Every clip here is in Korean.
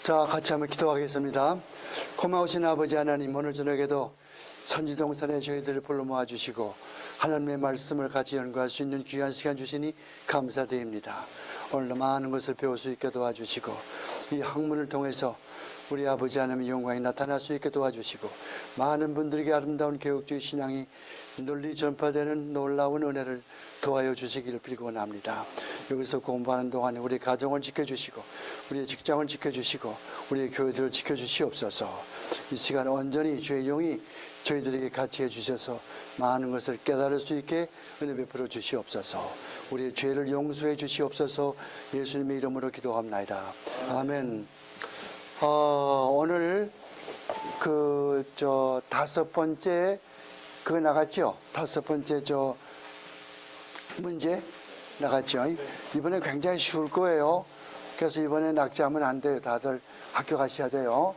자, 같이 한번 기도하겠습니다. 고마우신 아버지 하나님, 오늘 저녁에도 선지동산에 저희들을 불러 모아주시고 하나님의 말씀을 같이 연구할 수 있는 귀한 시간 주시니 감사드립니다. 오늘도 많은 것을 배울 수 있게 도와주시고 이 학문을 통해서 우리 아버지 하나님의 영광이 나타날 수 있게 도와주시고 많은 분들에게 아름다운 개혁주의 신앙이 널리 전파되는 놀라운 은혜를 도와여 주시기를 빌곤합니다. 여기서 공부하는 동안에 우리 가정을 지켜주시고 우리의 직장을 지켜주시고 우리의 교회들을 지켜주시옵소서. 이 시간 온전히 주의 영이 저희들에게 같이 해주셔서 많은 것을 깨달을 수 있게 은혜 베풀어 주시옵소서. 우리의 죄를 용서해 주시옵소서. 예수님의 이름으로 기도합나이다. 아멘. 오늘 다섯 번째 그거 나갔죠? 다섯 번째 문제 나갔죠? 이번에 굉장히 쉬울 거예요. 그래서 이번에 낙제하면 안 돼요. 다들 학교 가셔야 돼요.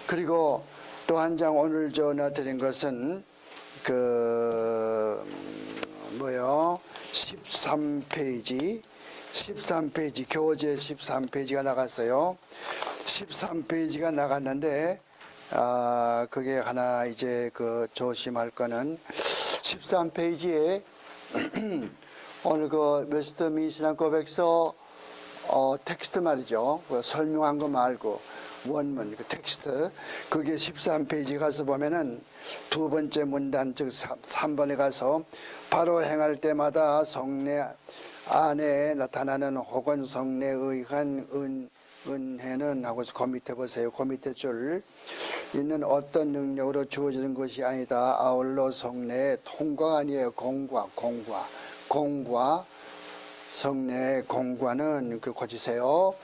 그리고 또 한 장 오늘 전해드린 것은 13페이지 교재 13페이지가 나갔어요. 13페이지가 나갔는데 그게 하나 이제 조심할 거는 13페이지에 오늘 웨스트민스터 신앙 고백서 텍스트 말이죠. 설명한 거 말고 원문 텍스트 그게 13페이지 가서 보면은 두 번째 문단 즉 3번에 가서 바로 행할 때마다 성례 안에 나타나는 혹은 성례에 의한 은혜는 하고서 그 밑에 보세요. 그 밑에 줄 있는 어떤 능력으로 주어지는 것이 아니다. 아울러 성례의 통과가 아니에요. 공과 성례의 공과는 고치세요.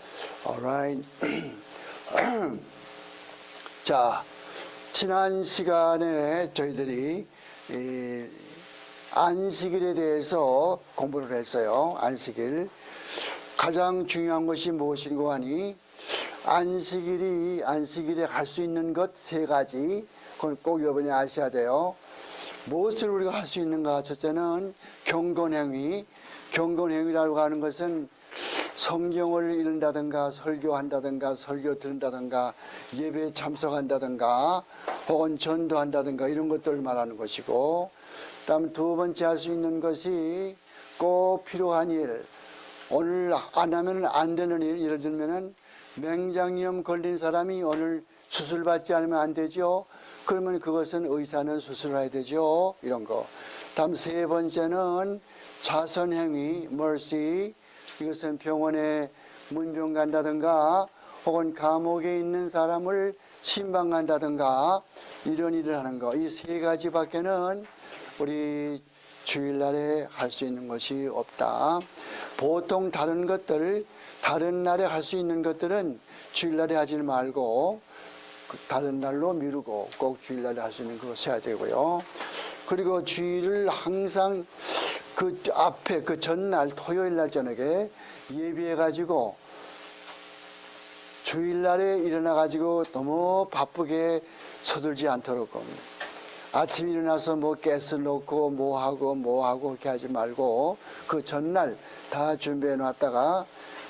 alright. 자, 지난 시간에 저희들이 안식일에 대해서 공부를 했어요. 안식일. 가장 중요한 것이 무엇인고 하니 안식일에 할 수 있는 것 세 가지. 그건 꼭 이번에 아셔야 돼요. 무엇을 우리가 할 수 있는가? 첫째는 경건행위라고 하는 것은 성경을 읽는다든가 설교한다든가 설교 들은다든가 예배에 참석한다든가 혹은 전도한다든가 이런 것들을 말하는 것이고, 다음 두 번째 할 수 있는 것이 꼭 필요한 일, 오늘 안 하면 안 되는 일, 예를 들면은 맹장염 걸린 사람이 오늘 수술받지 않으면 안 되죠. 그러면 그것은 의사는 수술해야 되죠. 이런 거. 다음 세 번째는 자선행위, mercy. 이것은 병원에 문병 간다든가 혹은 감옥에 있는 사람을 신방 간다든가 이런 일을 하는 거. 이 세 가지밖에는 우리 주일날에 할 수 있는 것이 없다. 보통 다른 것들, 다른 날에 할 수 있는 것들은 주일날에 하지 말고 다른 날로 미루고 꼭 주일날에 할 수 있는 것을 해야 되고요. 그리고 주일을 항상 그 앞에 그 전날 토요일날 저녁에 예비해가지고 주일날에 일어나가지고 너무 바쁘게 서둘지 않도록 아침 일어나서 가스 넣고 뭐하고 그렇게 하지 말고 그 전날 다 준비해 놨다가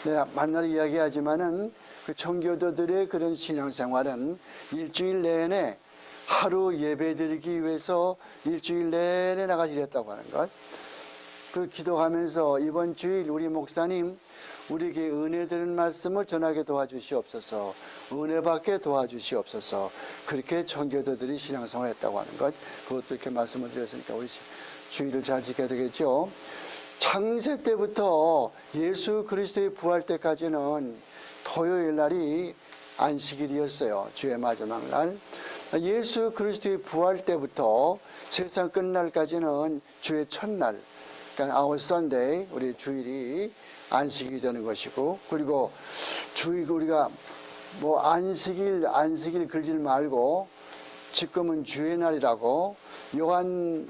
내가 만날 이야기하지만은 그 청교도들의 그런 신앙생활은 일주일 내내 하루 예배 드리기 위해서 일주일 내내 나가서 일했다고 하는 것. 그 기도하면서 이번 주일 우리 목사님 우리에게 은혜 드리는 말씀을 전하게 도와주시옵소서. 은혜 받게 도와주시옵소서. 그렇게 청교도들이 신앙생활을 했다고 하는 것. 그것도 이렇게 말씀을 드렸으니까 우리 주일을 잘 지켜야 되겠죠. 창세 때부터 예수 그리스도의 부활 때까지는 토요일 날이 안식일이었어요. 주의 마지막 날. 예수 그리스도의 부활 때부터 세상 끝날까지는 주의 첫날, 그러니까 our Sunday, 우리 주일이 안식이 되는 것이고, 그리고 우리가 안식일 걸지 말고 지금은 주의 날이라고 요한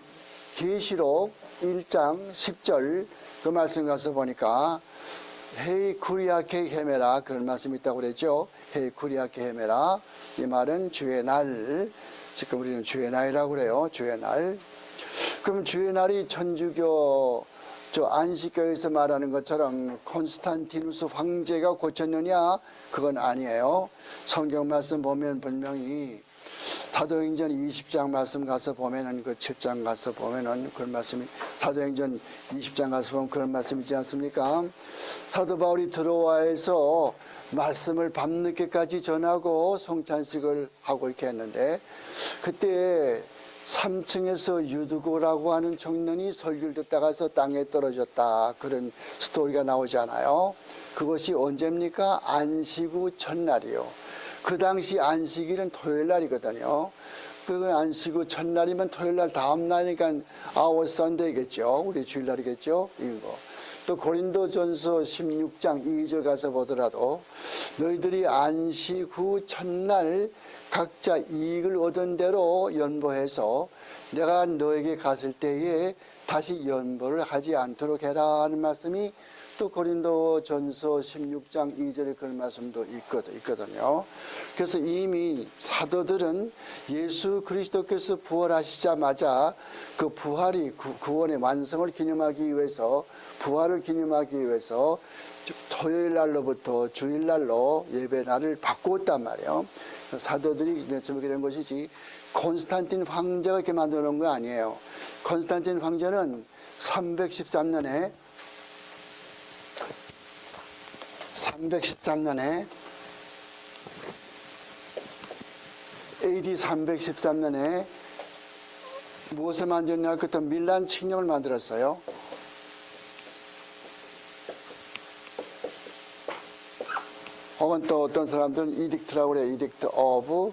계시록 1장 10절 그 말씀 가서 보니까 헤이 쿠리아케 헤메라 그런 말씀이 있다고 그랬죠. 헤이 쿠리아케 헤메라, 이 말은 주의 날, 지금 우리는 주의 날이라고 그래요. 주의 날. 그럼 주의 날이 천주교 저 안식교에서 말하는 것처럼 콘스탄티누스 황제가 고쳤느냐? 그건 아니에요. 성경 말씀 보면 분명히 사도행전 20장 말씀 가서 보면은 그 7장 가서 보면은 그런 말씀이 사도행전 20장 가서 보면 그런 말씀이 있지 않습니까? 사도 바울이 드로아에서 말씀을 밤늦게까지 전하고 성찬식을 하고 이렇게 했는데 그때 3층에서 유두고라고 하는 청년이 설교를 듣다가서 땅에 떨어졌다. 그런 스토리가 나오잖아요. 그것이 언제입니까? 안식 후 첫날이요. 그 당시 안식일은 토요일 날이거든요. 그 안식 후 첫날이면 토요일 날 다음 날이니까 아웃 선데이겠죠. 우리 주일날이겠죠. 이거. 또 고린도전서 16장 2절 가서 보더라도 너희들이 안식 후 첫날 각자 이익을 얻은 대로 연보해서 내가 너에게 갔을 때에 다시 연보를 하지 않도록 해라 하는 말씀이 또 고린도전서 16장 2절에 그런 말씀도 있거든요. 그래서 이미 사도들은 예수 그리스도께서 부활하시자마자 그 부활이 구원의 완성을 기념하기 위해서 부활을 기념하기 위해서 토요일 날로부터 주일 날로 예배 날을 바꾸었단 말이에요. 사도들이 처음에 된 것이지 콘스탄틴 황제가 이렇게 만들어 놓은 거 아니에요. 콘스탄틴 황제는 313년에 AD 313년에 무엇을 만들었냐? 그때 밀란 칙령을 만들었어요. 혹은 또 어떤 사람들은 이딕트라고 그래요. 이딕트 오브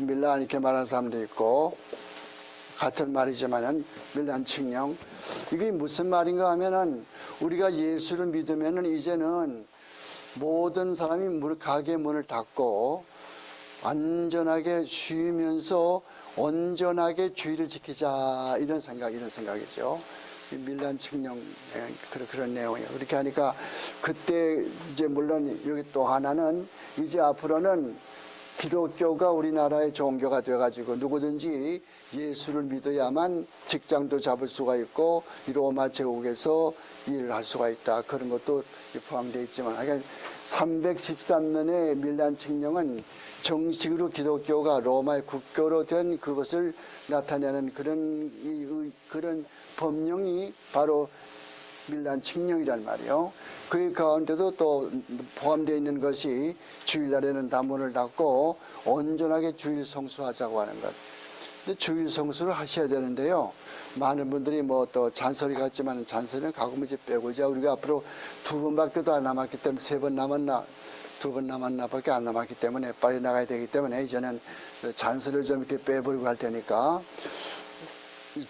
밀란 이렇게 말하는 사람도 있고 같은 말이지만은 밀란 칙령. 이게 무슨 말인가 하면은 우리가 예수를 믿으면은 이제는 모든 사람이 가게 문을 닫고 안전하게 쉬면서 온전하게 주의를 지키자 이런 생각이죠. 밀란 칙령 그런 내용이에요. 그렇게 하니까 그때 이제 물론 여기 또 하나는 이제 앞으로는 기독교가 우리나라의 종교가 돼가지고 누구든지 예수를 믿어야만 직장도 잡을 수가 있고 로마 제국에서 일을 할 수가 있다. 그런 것도 포함되어 있지만 313년의 밀란 칙령은 정식으로 기독교가 로마의 국교로 된 그것을 나타내는 그런 법령이 바로 밀란 칙령이란 말이에요. 그 가운데도 또 포함되어 있는 것이 주일날에는 다 문을 닫고 온전하게 주일 성수하자고 하는 것. 근데 주일 성수를 하셔야 되는데요. 많은 분들이 뭐 또 잔소리 같지만 잔소리는 가끔 이제 빼고 이제 우리가 앞으로 2번밖에 안 남았기 때문에 3번 남았나 2번 남았나 밖에 안 남았기 때문에 빨리 나가야 되기 때문에 이제는 잔소리를 좀 이렇게 빼버리고 할 테니까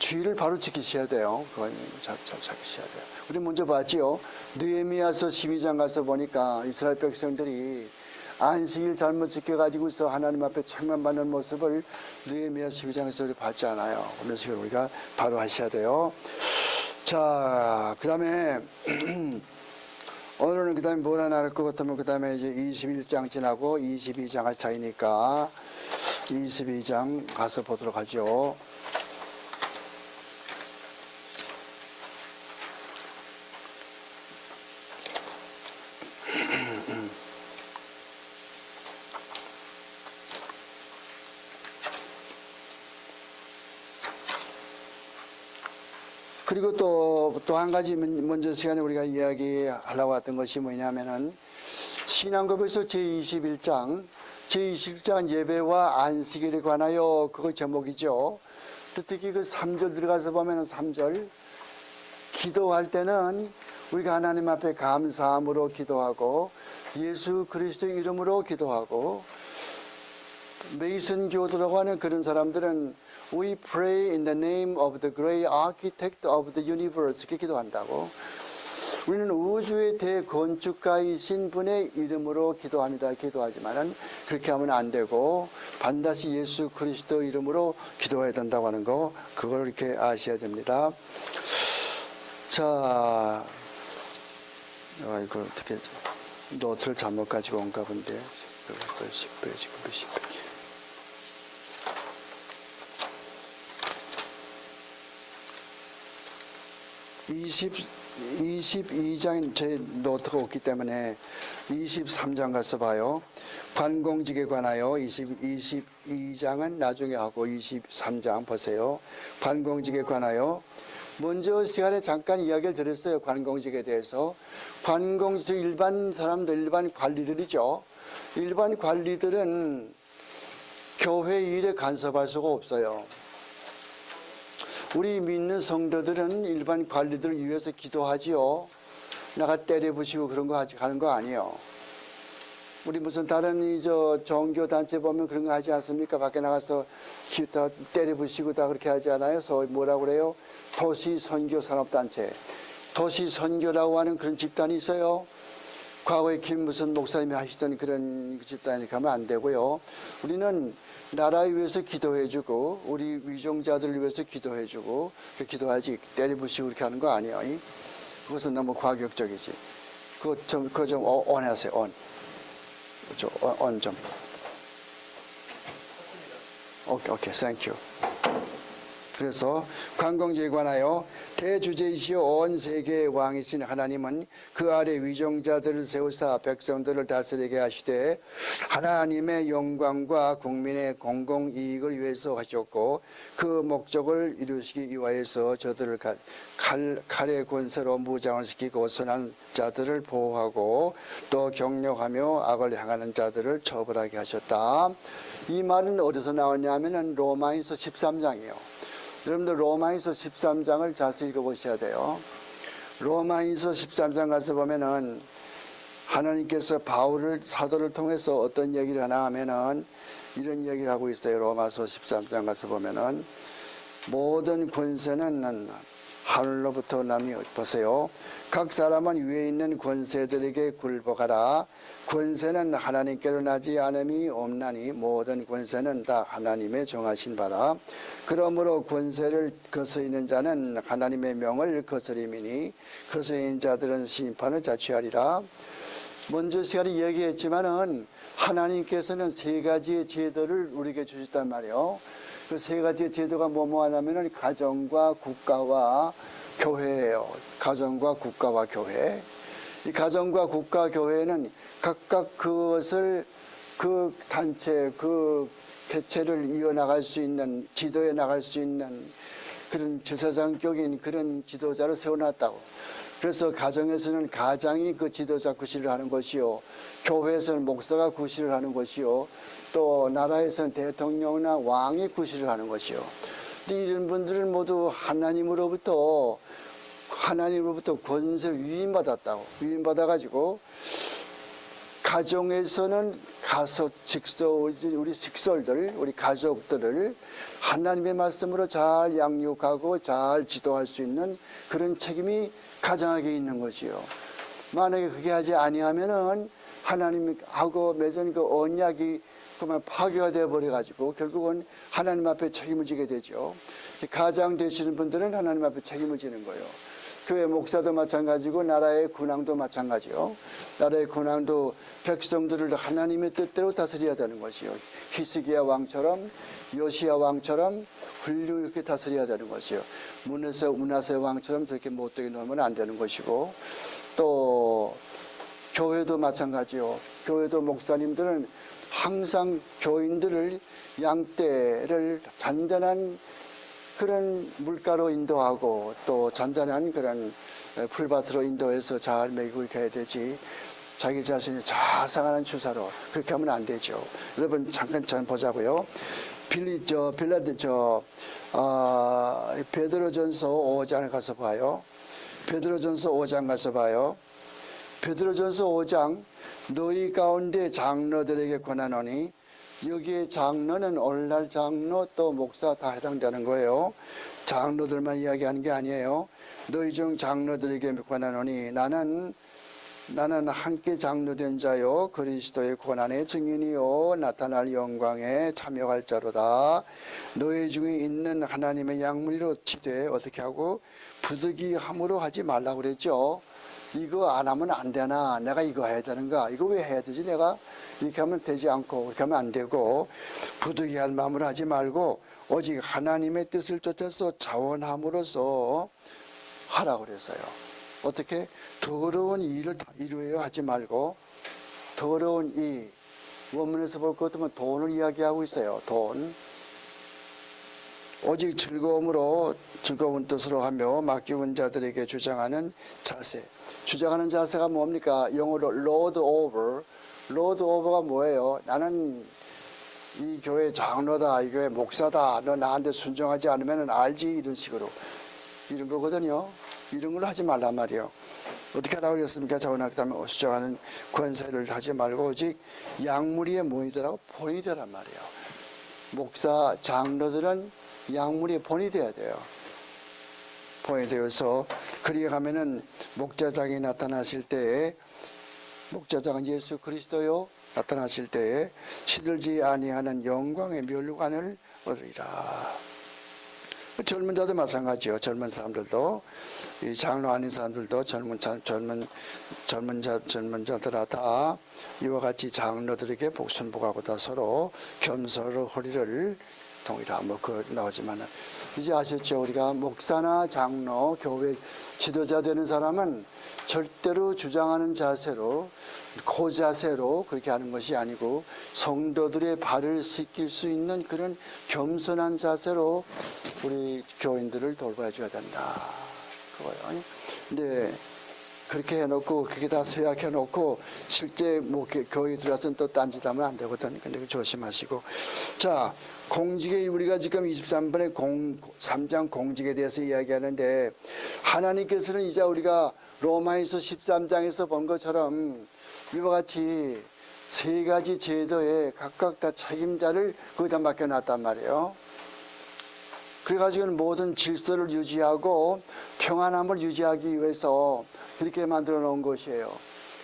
주의를 바로 지키셔야 돼요. 그건 잘 지키셔야 돼요. 우리 먼저 봤지요. 느헤미야서 12장 가서 보니까 이스라엘 백성들이 안식일 잘못 지켜가지고서 하나님 앞에 책망받는 모습을 느헤미야 12장에서 봤지 않아요. 그런 식으로 우리가 바로 하셔야 돼요. 자, 그 다음에 오늘은 그 다음에 뭘 하나 할 것 같으면 그 다음에 이제 21장 지나고 22장 할 차이니까 22장 가서 보도록 하죠. 그리고 또 한 가지 먼저 시간에 우리가 이야기하려고 했던 것이 뭐냐면은 신앙고백서 제21장 예배와 안식일에 관하여 그거 제목이죠. 특히 그 3절 들어가서 보면은 3절 기도할 때는 우리가 하나님 앞에 감사함으로 기도하고 예수 그리스도 이름으로 기도하고 메이슨 교도라고 하는 그런 사람들은 We pray in the name of the great architect of the universe 이렇게 기도한다고. 우리는 우주의 대건축가이신 분의 이름으로 기도합니다. 기도하지만은 그렇게 하면 안 되고 반드시 예수 그리스도 이름으로 기도해야 된다고 하는 거 그걸 이렇게 아셔야 됩니다. 자, 이거 어떻게 노트를 잘못 가지고 온가 본데. 22장 제 노트가 없기 때문에 23장 가서 봐요. 관공직에 관하여 22장은 나중에 하고 23장 보세요. 관공직에 관하여 먼저 시간에 잠깐 이야기를 드렸어요. 관공직에 대해서. 관공직 일반 사람들, 일반 관리들이죠. 일반 관리들은 교회 일에 간섭할 수가 없어요. 우리 믿는 성도들은 일반 관리들을 위해서 기도하지요. 나가 때려부시고 그런 거 하는 거 아니에요. 우리 무슨 다른 종교 단체 보면 그런 거 하지 않습니까? 밖에 나가서 다 때려부시고 다 그렇게 하지 않아요? 소위 뭐라고 그래요? 도시 선교 산업단체. 도시 선교라고 하는 그런 집단이 있어요. 과거에 김 무슨 목사님이 하시던 그런 집단에 가면 안 되고요. 우리는 나라를 위해서 기도해주고 우리 위종자들을 위해서 기도해주고 기도하지 때려부시고 그렇게 하는 거 아니에요. 그것은 너무 과격적이지. 그거 좀 on하세요. on 좀. 오케이, thank you. 그래서 관공직에 관하여 대주제이시오 온 세계의 왕이신 하나님은 그 아래 위종자들을 세우사 백성들을 다스리게 하시되 하나님의 영광과 국민의 공공이익을 위해서 하셨고 그 목적을 이루시기 위하여서 저들을 칼의 권세로 무장을 시키고 선한 자들을 보호하고 또 격려하며 악을 향하는 자들을 처벌하게 하셨다. 이 말은 어디서 나왔냐면 로마서 13장이에요. 여러분들 로마서 13장을 자세히 읽어보셔야 돼요. 로마서 13장 가서 보면은 하나님께서 바울을 사도를 통해서 어떤 얘기를 하나 하면은 이런 얘기를 하고 있어요. 로마서 13장 가서 보면은 모든 권세는 하늘로부터 나니 보세요. 각 사람은 위에 있는 권세들에게 굴복하라. 권세는 하나님께로 나지 않음이 없나니 모든 권세는 다 하나님의 정하신 바라. 그러므로 권세를 거스리는 자는 하나님의 명을 거스림이니 거스리는 자들은 심판을 자취하리라. 먼저 시간에 얘기했지만은 하나님께서는 세 가지의 제도를 우리에게 주셨단 말이에요. 그 세 가지의 제도가 뭐뭐 하냐면은 가정과 국가와 교회예요. 가정과 국가와 교회. 이 가정과 국가 교회는 각각 그것을 그 단체, 그 개체를 이어나갈 수 있는, 지도해 나갈 수 있는 그런 제사장격인 그런 지도자를 세워놨다고. 그래서 가정에서는 가장이 그 지도자 구실을 하는 것이요. 교회에서는 목사가 구실을 하는 것이요. 또 나라에서는 대통령이나 왕이 구실을 하는 것이요. 근데 이런 분들은 모두 하나님으로부터 권세를 위임받았다고. 위임받아가지고 가정에서는 우리 직설들, 우리 가족들을 하나님의 말씀으로 잘 양육하고 잘 지도할 수 있는 그런 책임이 가정에게 있는 것이요. 만약에 그게 하지 아니하면은 하나님하고 맺은 그 언약이 그만 파괴가 되어 버려가지고 결국은 하나님 앞에 책임을 지게 되죠. 가장 되시는 분들은 하나님 앞에 책임을 지는 거예요. 교회 목사도 마찬가지고 나라의 군왕도 마찬가지요. 나라의 군왕도 백성들을 하나님의 뜻대로 다스려야 되는 것이요. 히스기야 왕처럼 요시야 왕처럼 훌륭하게 다스려야 되는 것이요. 문하세 왕처럼 저렇게 못되게 놓으면 안 되는 것이고 또 교회도 마찬가지요. 교회도 목사님들은 항상 교인들을 양떼를 잔잔한 그런 물가로 인도하고 또 잔잔한 그런 풀밭으로 인도해서 잘 먹이고 이렇게 해야 되지. 자기 자신이 자상한 주사로 그렇게 하면 안 되죠. 여러분 잠깐 보자고요. 베드로전서 5장 가서 봐요. 베드로전서 5장 가서 봐요. 베드로전서 5장 너희 가운데 장로들에게 권하노니 여기에 장로는 오늘날 장로 또 목사 다 해당되는 거예요. 장로들만 이야기하는 게 아니에요. 너희 중 장로들에게 권하노니 나는 함께 장로된 자요 그리스도의 고난의 증인이요 나타날 영광에 참여할 자로다. 너희 중에 있는 하나님의 양무리로 치되 어떻게 하고 부득이함으로 하지 말라고 그랬죠. 이거 안 하면 안 되나? 내가 이거 해야 되는가? 이거 왜 해야 되지? 내가 이렇게 하면 되지 않고 그렇게 하면 안 되고 부득이할 마음으로 하지 말고 오직 하나님의 뜻을 쫓아서 자원함으로써 하라고 그랬어요. 어떻게? 더러운 일을 이루어야 하지 말고, 더러운 이 원문에서 볼 것 같으면 돈을 이야기하고 있어요. 돈. 오직 즐거운 뜻으로 하며 맡기운 자들에게 주장하는 자세. 주장하는 자세가 뭡니까? 영어로 lord over. lord over가 뭐예요? 나는 이 교회 장로다, 이 교회 목사다, 너 나한테 순종하지 않으면 알지, 이런 식으로, 이런 거거든요. 이런 걸 하지 말란 말이에요. 어떻게 하라고 그랬습니까? 자원학다면 수정하는 권세를 하지 말고 오직 양무리의 모이더라고 본이 되란 말이에요. 목사 장로들은 양무리의 본이 돼야 돼요. 본이 되어서, 그리에 가면은 목자장이 나타나실 때에, 목자장은 예수 그리스도요, 나타나실 때에 시들지 아니하는 영광의 멸관을 얻으리라. 젊은 자도 마찬가지요. 젊은 사람들도, 이 장로 아닌 사람들도 젊은 자들아 다 이와 같이 장로들에게 복순복하고 다 서로 겸손으로 허리를 동이라. 뭐 그 나오지만은 이제 아셨죠? 우리가 목사나 장로, 교회 지도자 되는 사람은 절대로 주장하는 자세로, 고자세로 그렇게 하는 것이 아니고 성도들의 발을 씻길 수 있는 그런 겸손한 자세로 우리 교인들을 돌봐야 줘야 된다. 그거요. 근데 그렇게 해놓고, 그렇게 다 서약해 놓고 실제 뭐 교회 들어가서는 또 딴짓하면 안 되거든. 근데 조심하시고. 자, 공직에, 우리가 지금 23번에 3장 공직에 대해서 이야기하는데, 하나님께서는 이제 우리가 로마에서 13장에서 본 것처럼 이와 같이 세 가지 제도에 각각 다 책임자를 거기다 맡겨놨단 말이에요. 그래가지고는 모든 질서를 유지하고 평안함을 유지하기 위해서 그렇게 만들어 놓은 것이에요.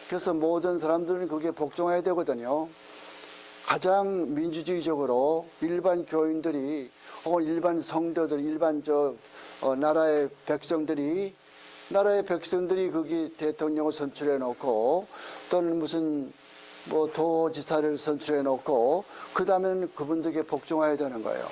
그래서 모든 사람들은 거기에 복종해야 되거든요. 가장 민주주의적으로 일반 교인들이, 혹은 일반 성도들, 일반 나라의 백성들이 거기 대통령을 선출해 놓고, 또는 무슨 뭐 도지사를 선출해 놓고, 그 다음에는 그분들에게 복종해야 되는 거예요.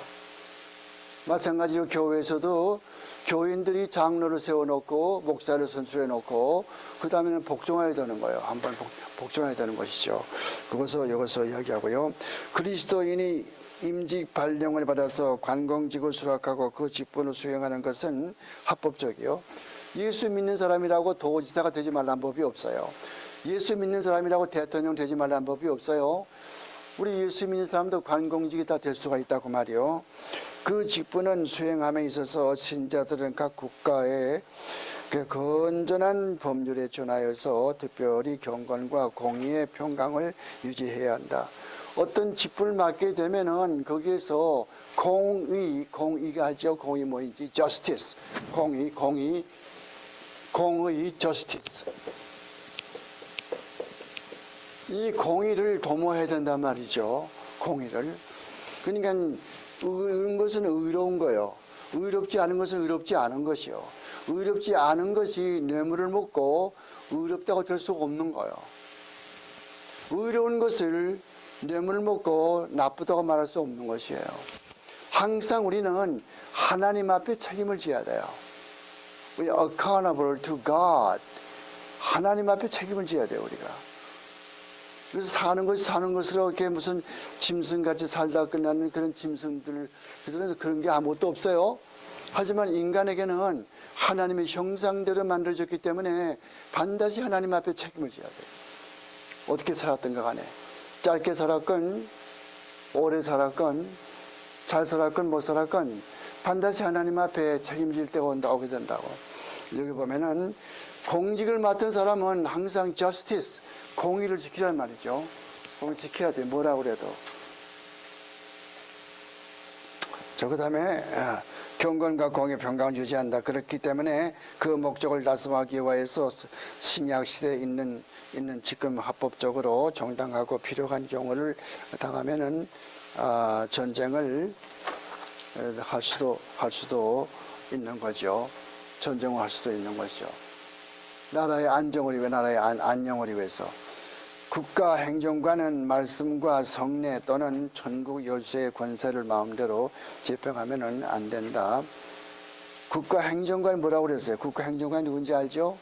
마찬가지로 교회에서도 교인들이 장로를 세워놓고 목사를 선출해 놓고 그 다음에는 복종해야 되는 거예요. 한번 복종해야 되는 것이죠. 그것을 여기서 이야기하고요. 그리스도인이 임직 발령을 받아서 관공직을 수락하고 그 직분을 수행하는 것은 합법적이요. 예수 믿는 사람이라고 도지사가 되지 말란 법이 없어요. 예수 믿는 사람이라고 대통령 되지 말란 법이 없어요. 우리 예수 믿는 사람도 관공직이 다 될 수가 있다고 말이요. 그 직분은 수행함에 있어서 신자들은 각 국가의 그 건전한 법률에 준하여서 특별히 경건과 공의의 평강을 유지해야 한다. 어떤 직분을 맡게 되면은 거기에서 공의가 하죠. 공의 뭐인지 justice, 공의 justice. 이 공의를 도모해야 된단 말이죠. 공의를. 그러니까 이런 것은 의로운 거예요. 의롭지 않은 것은 의롭지 않은 것이요. 의롭지 않은 것이 뇌물을 먹고 의롭다고 될 수가 없는 거예요. 의로운 것을 뇌물을 먹고 나쁘다고 말할 수 없는 것이에요. 항상 우리는 하나님 앞에 책임을 져야 돼요. We are accountable to God. 하나님 앞에 책임을 져야 돼요, 우리가. 그래서 사는 것으로 이렇게 무슨 짐승같이 살다 끝나는 그런 짐승들, 그래서 그런 게 아무것도 없어요. 하지만 인간에게는 하나님의 형상대로 만들어졌기 때문에 반드시 하나님 앞에 책임을 져야 돼요. 어떻게 살았던가 간에. 짧게 살았건, 오래 살았건, 잘 살았건, 못 살았건, 반드시 하나님 앞에 책임질 때가 오게 된다고. 여기 보면은 공직을 맡은 사람은 항상 justice, 공의를 지키란 말이죠. 공을 지켜야 돼. 뭐라고 그래도. 그 다음에 경건과 공의 평강을 유지한다. 그렇기 때문에 그 목적을 달성하기 위해서 신약 시대에 있는 지금 합법적으로 정당하고 필요한 경우를 당하면은 전쟁을 할 수도 있는 거죠. 전쟁을 할 수도 있는 것이죠. 나라의 안정을 위해, 나라의 안녕을 위해서. 국가 행정관은 말씀과 성례 또는 천국 열쇠의 권세를 마음대로 집행하면 안 된다. 국가행정관이 뭐라고 그랬어요? 국가행정관이 누군지 알죠?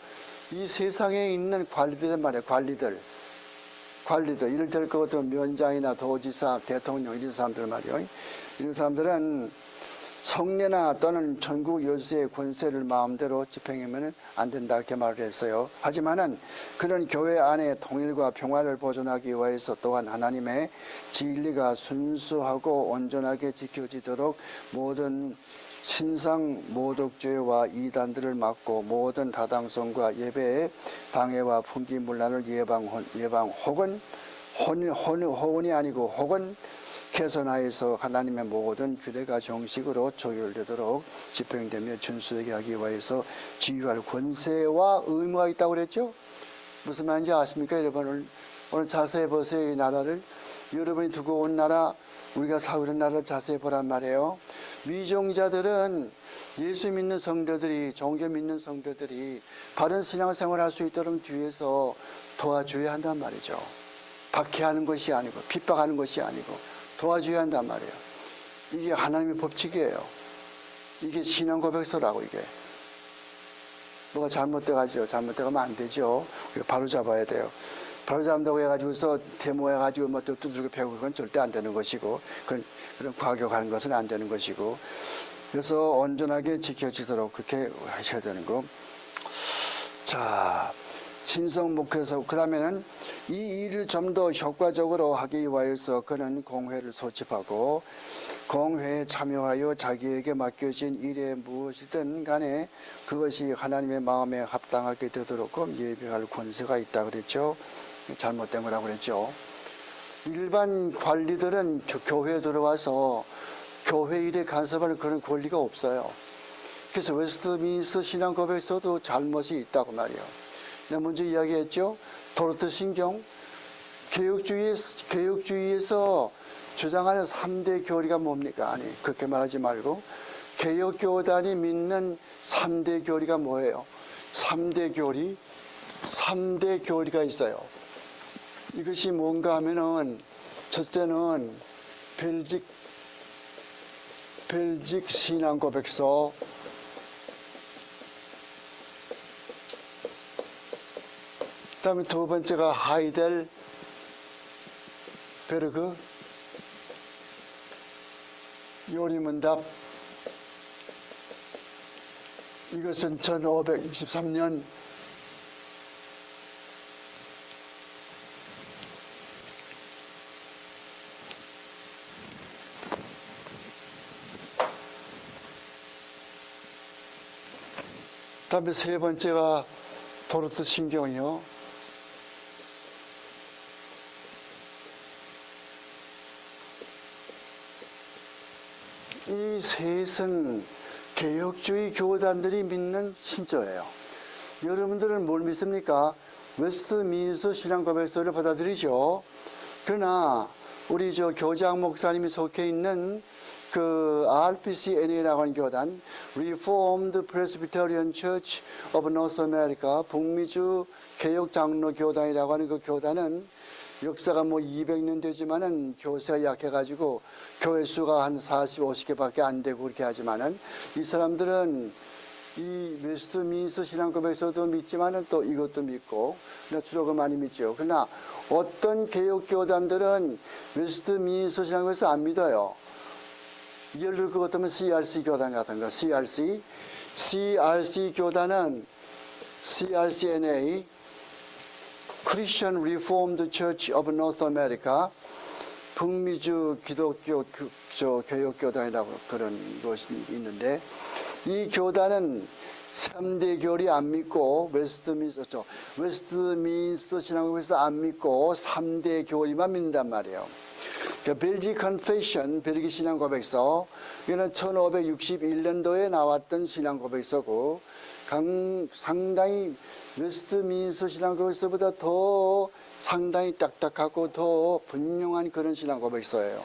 이 세상에 있는 관리들은 말이에요. 관리들. 이를들 것 같은 면장이나 도지사, 대통령 이런 사람들 말이에요. 이런 사람들은 성례나 또는 전국 여수의 권세를 마음대로 집행하면 안 된다 이렇게 말을 했어요. 하지만은 그런 교회 안에 통일과 평화를 보존하기 위해서 또한 하나님의 진리가 순수하고 온전하게 지켜지도록 모든 신상 모독죄와 이단들을 막고 모든 타당성과 예배의 방해와 풍기문란을 예방 혹은 호언이 아니고 혹은 개선하여서 하나님의 모든 규례가 정식으로 조율되도록 집행되며 준수하게 하기 위해서 지휘할 권세와 의무가 있다고 그랬죠? 무슨 말인지 아십니까? 여러분 오늘 자세히 보세요. 이 나라를 여러분이 두고 온 나라 우리가 사는 나라를 자세히 보란 말이에요. 미종자들은 예수 믿는 성도들이 종교 믿는 성도들이 바른 신앙생활을 할 수 있도록 주위에서 도와줘야 한단 말이죠. 박해하는 것이 아니고 핍박하는 것이 아니고 도와줘야 한단 말이에요. 이게 하나님의 법칙이에요. 이게 신앙 고백서라고. 이게 뭐가 잘못돼가지고 잘못돼가면 안 되죠. 바로 잡아야 돼요. 바로 잡는다고 해가지고서 데모해가지고 뭐 또 두들겨 패고 그건 절대 안 되는 것이고 그런 과격한 것은 안 되는 것이고 그래서 온전하게 지켜지도록 그렇게 하셔야 되는 거. 자, 신성 목회에서 그 다음에는 이 일을 좀 더 효과적으로 하기 위해서 그는 공회를 소집하고 공회에 참여하여 자기에게 맡겨진 일에 무엇이든 간에 그것이 하나님의 마음에 합당하게 되도록 예배할 권세가 있다 그랬죠. 잘못된 거라고 그랬죠. 일반 관리들은 교회에 들어와서 교회 일에 간섭하는 그런 권리가 없어요. 그래서 웨스트민스터 신앙 고백서도 잘못이 있다고 말이에요. 내가 먼저 이야기했죠. 도로트 신경 개혁주의에서 주장하는 3대 교리가 뭡니까? 아니 그렇게 말하지 말고 개혁교단이 믿는 3대 교리가 뭐예요? 3대 교리가 있어요. 이것이 뭔가 하면은 첫째는 벨직 신앙 고백서, 그다음에 두 번째가 하이델베르그 요리문답. 이것은 1563년 그다음에 세 번째가 도르트 신경이요. 이 셋은 개혁주의 교단들이 믿는 신조예요. 여러분들은 뭘 믿습니까? 웨스트민스터 신앙 고백서를 받아들이죠. 그러나 우리 교장 목사님이 속해 있는 그 RPCNA라고 하는 교단, Reformed Presbyterian Church of North America, 북미주 개혁 장로 교단이라고 하는 그 교단은 역사가 200년 되지만은 교세가 약해가지고 교회 수가 한 40, 50개밖에 안 되고 그렇게 하지만은 이 사람들은 이 웨스트민스터 신앙 고백서도 믿지만은 또 이것도 믿고 주로 많이 믿죠. 그러나 어떤 개혁 교단들은 웨스트민스터 신앙 고백서 안 믿어요. 예를 들어 그것 때문에 CRC 교단 같은 거, CRC 교단은 CRCNA, Christian Reformed Church of North America, 북미주 기독교 개혁교단이라고 그런 것이 있는데 이 교단은 3대 교리 안 믿고 웨스트민스터 신앙고백서 안 믿고 3대 교리만 믿는단 말이에요. 벨지 컨페션, 벨기 신앙고백서, 이거는 1561년도에 나왔던 신앙고백서고 상당히 웨스트민스터 신앙고백서보다 더 상당히 딱딱하고 더 분명한 그런 신앙고백서예요.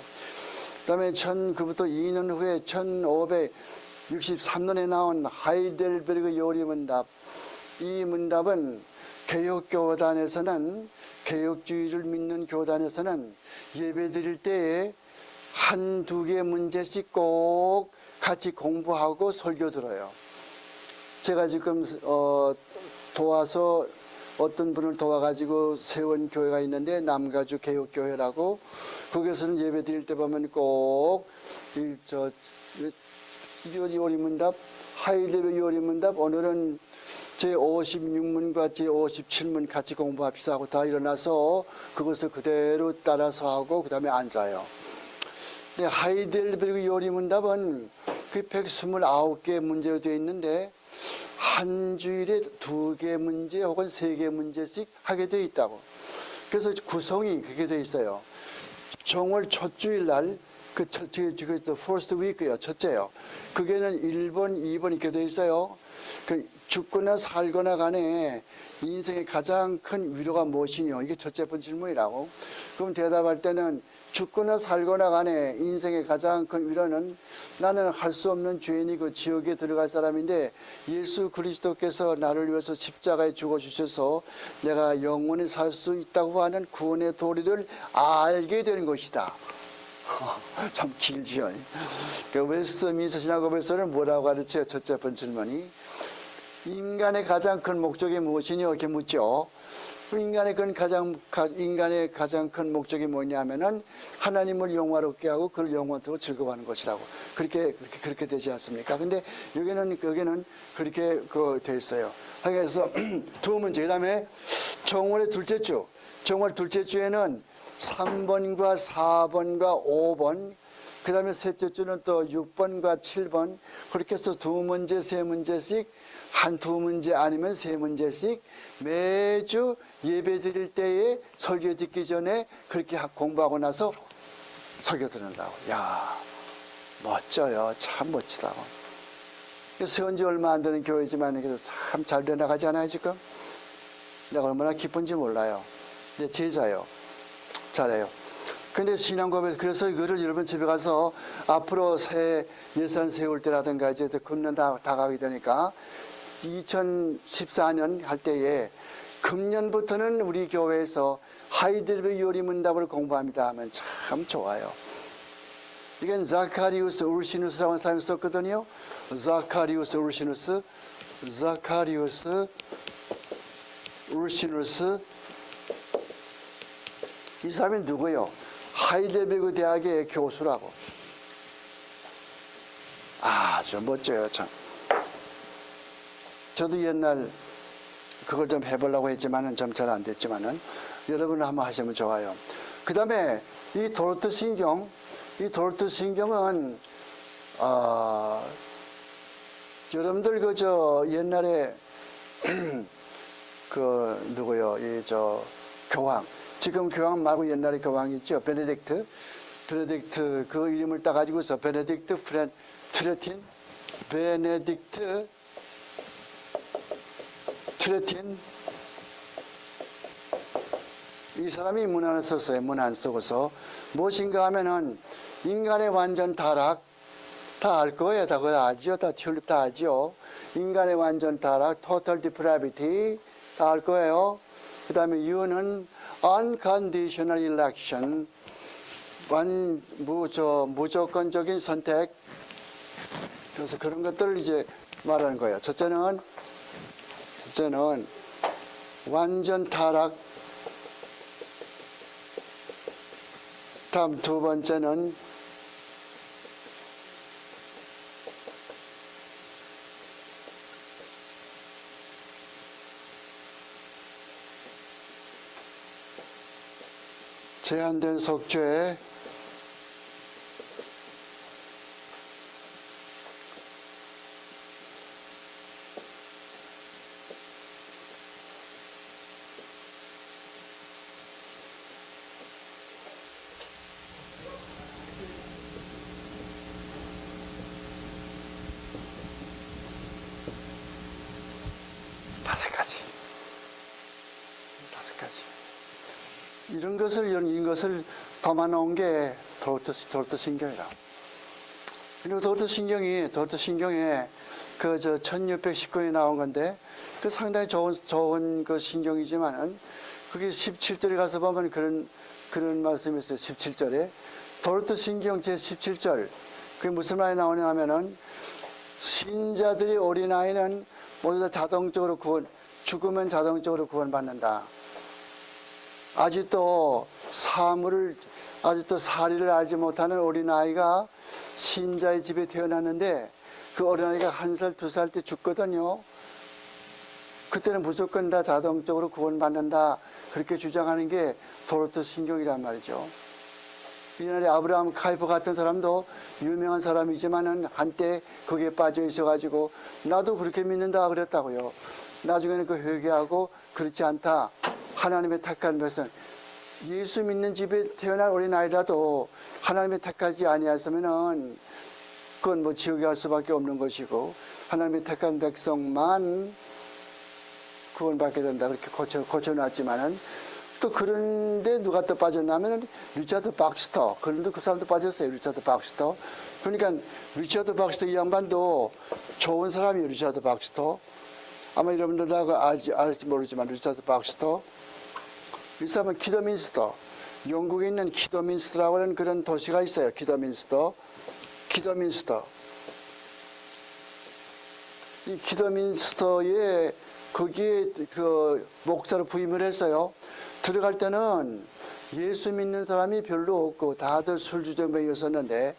그다음에 그부터 2년 후에 1563년에 나온 하이델베르그 요리문답. 이 문답은 개혁교단에서는 개혁주의를 믿는 교단에서는 예배 드릴 때에 한두 개 문제씩 꼭 같이 공부하고 설교 들어요. 제가 지금 도와서 어떤 분을 도와가지고 세운 교회가 있는데 남가주 개혁교회라고, 거기서는 예배 드릴 때 보면 꼭 요리문답, 하이레벨 요리문답, 오늘은 제56문과 제57문 같이 공부합시다 하고 다 일어나서 그것을 그대로 따라서 하고 그 다음에 앉아요. 근데 하이델베르그 요리문답은 그 129개 문제로 되어 있는데 한 주일에 2개 문제 혹은 3개 문제씩 하게 되어 있다고. 그래서 구성이 그렇게 되어 있어요. 정월 첫 주일날 그 first week요, 첫째요. 그게는 1번, 2번 이렇게 되어 있어요. 그 죽거나 살거나 간에 인생의 가장 큰 위로가 무엇이뇨? 이게 첫째 번 질문이라고. 그럼 대답할 때는 죽거나 살거나 간에 인생의 가장 큰 위로는 나는 할 수 없는 죄인이고 지옥에 들어갈 사람인데 예수 그리스도께서 나를 위해서 십자가에 죽어주셔서 내가 영원히 살 수 있다고 하는 구원의 도리를 알게 되는 것이다. 참 길지요. 그 웨스트민스터 신학고백서는 뭐라고 가르쳐요? 첫째 번 질문이 인간의 가장 큰 목적이 무엇이냐 이렇게 묻죠. 인간의 가장 큰 목적이 뭐냐면은 하나님을 영화롭게 하고 그를 영원토록 즐거워하는 것이라고 그렇게 되지 않습니까? 근데 여기는 그렇게 돼 있어요. 그래서 두 문제. 그다음에 정월의 둘째 주, 정월 둘째 주에는 3번과 4번과 5번, 그 다음에 셋째 주는 또 6번과 7번, 그렇게 해서 2문제, 3문제씩, 한 2문제 아니면 3문제씩 매주 예배 드릴 때에 설교 듣기 전에 그렇게 공부하고 나서 설교 듣는다고. 야, 멋져요. 참 멋지다고. 세운 지 얼마 안 되는 교회지만 그래도 참 잘 되나가지 않아요, 지금? 내가 얼마나 기쁜지 몰라요. 근데 제자요. 잘해요. 근데 신앙고백, 그래서 이거를 여러분 집에 가서 앞으로 새 예산 세울 때라든가 이제 금년 다 가게 되니까 2014년 할 때에 금년부터는 우리 교회에서 하이델베르그 요리문답을 공부합니다 하면 참 좋아요. 이건 자카리우스 울시누스라고 하는 사람이 썼거든요. 자카리우스 울시누스. 이 사람이 누구요? 하이델베르그 대학의 교수라고. 아주 멋져요, 참. 저도 옛날 그걸 좀 해보려고 했지만은 좀 잘 안 됐지만은 여러분은 한번 하시면 좋아요. 그 다음에 이 도르트 신경은 여러분들 옛날에 교황, 지금 교황 말고 옛날에 교황 있죠? 베네딕트 그 이름을 따가지고서 베네딕트 트레틴, 이 사람이 문안을 썼어요. 문안 쓰고서 무엇인가 하면은 인간의 완전 타락, 다 알 거예요. 다 그거 알죠. 다 튤립 다 알죠. 인간의 완전 타락, total depravity 다 알 거예요. 그 다음에 U는 unconditional election, 무조건적인 선택. 그래서 그런 것들을 이제 말하는 거예요. 첫째는 완전 타락. 다음 두 번째는 제한된 속죄. 다섯 가지. 이런 것을 담아놓은 게 도르트 신경이라. 그리고 도르트 신경에 그 1619년에 나온 건데 그 상당히 좋은 그 신경이지만은 그게 17절에 가서 보면 그런 말씀이 있어요. 17절에 도르트 신경 제 17절 그게 무슨 말이 나오냐 하면은 신자들의 어린아이는 모두 다 자동적으로 죽으면 자동적으로 구원받는다. 아직도 사리를 알지 못하는 어린아이가 신자의 집에 태어났는데 그 어린아이가 1살, 2살 때 죽거든요. 그때는 무조건 다 자동적으로 구원받는다. 그렇게 주장하는 게 도로트 신경이란 말이죠. 옛날에 아브라함 카이퍼 같은 사람도 유명한 사람이지만은 한때 거기에 빠져 있어가지고 나도 그렇게 믿는다 그랬다고요. 나중에는 그 회개하고 그렇지 않다. 하나님의 택한 백성. 예수 믿는 집에 태어난 어린아이라도 하나님의 택하지 아니했으면은 그건 뭐 지옥에 갈 수밖에 없는 것이고 하나님의 택한 백성만 구원받게 된다. 그렇게 고쳐놨지만은 또 그런데 누가 또 빠졌냐면은 리차드 박스터. 그런데 그 사람도 빠졌어요. 리차드 박스터. 그러니까 리차드 박스터 이 양반도 좋은 사람이에요. 리차드 박스터. 아마 여러분들도 알지 모르지만 리차드 박스터. 이 사람은 키더민스터. 영국에 있는 키더민스터라고 하는 그런 도시가 있어요. 키더민스터. 이 키더민스터에 거기에 그 목사로 부임을 했어요. 들어갈 때는 예수 믿는 사람이 별로 없고 다들 술주정뱅이였었는데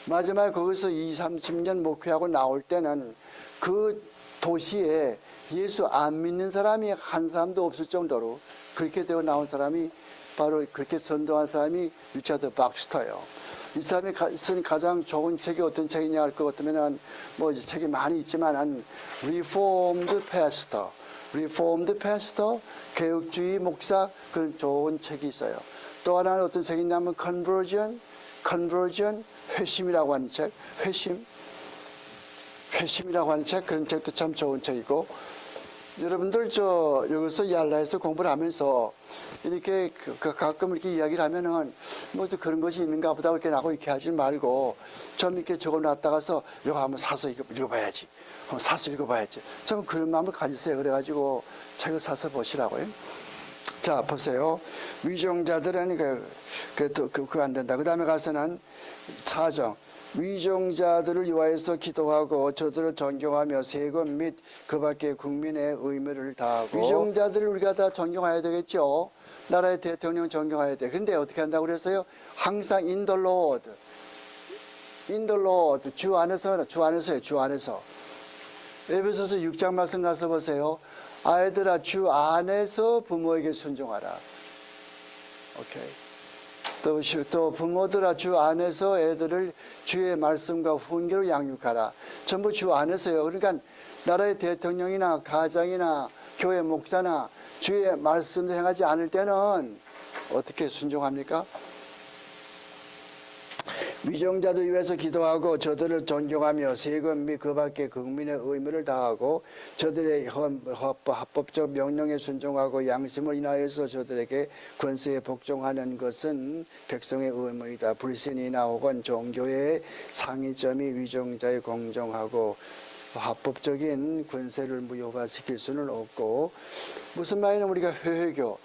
마지막에 거기서 20-30년 목회하고 나올 때는 그 도시에 예수 안 믿는 사람이 한 사람도 없을 정도로 그렇게 되어 나온 사람이 바로 그렇게 전도한 사람이 리차드 박스터예요. 이 사람이 쓴 가장 좋은 책이 어떤 책이냐 할 것 같으면은 뭐 책이 많이 있지만은 Reformed Pastor, 개혁주의 목사 그런 좋은 책이 있어요. 또 하나는 어떤 책이 있냐면 Conversion, 회심이라고 하는 책, 회심이라고 하는 책 그런 책도 참 좋은 책이고 여러분들 여기서 얄라에서 공부를 하면서 이렇게 가끔 이렇게 이야기를 하면은 뭐 그런 것이 있는가 보다 이렇게 나고 이렇게 하지 말고 좀 이렇게 적어놨다가서 이거 한번 사서 읽어봐야지. 한번 사서 읽어봐야지. 좀 그런 마음을 가지세요. 그래가지고 책을 사서 보시라고요. 자, 보세요. 위종자들은 그거 안 된다. 그 다음에 가서는 4정. 위종자들을 위하여서 기도하고 저들을 존경하며 세금 및 그 밖의 국민의 의무를 다하고. 위종자들을 우리가 다 존경해야 되겠죠. 나라의 대통령 존경해야 돼. 그런데 어떻게 한다고 그랬어요? 항상 in the Lord. 주 안에서요. 에베소서 6장 말씀 가서 보세요. 아이들아 주 안에서 부모에게 순종하라. 오케이. 또 부모들아 주 안에서 애들을 주의 말씀과 훈계로 양육하라. 전부 주 안에서요. 그러니까 나라의 대통령이나 가장이나 교회 목사나 주의 말씀을 행하지 않을 때는 어떻게 순종합니까? 위종자들 위해서 기도하고 저들을 존경하며 세금 및 그 밖의 국민의 의무를 다하고 저들의 합법적 명령에 순종하고 양심을 인하여서 저들에게 권세에 복종하는 것은 백성의 의무이다. 불신이나 혹은 종교의 상이점이 위종자의 공정하고 합법적인 권세를 무효화시킬 수는 없고 무슨 말이냐면 우리가 회회교,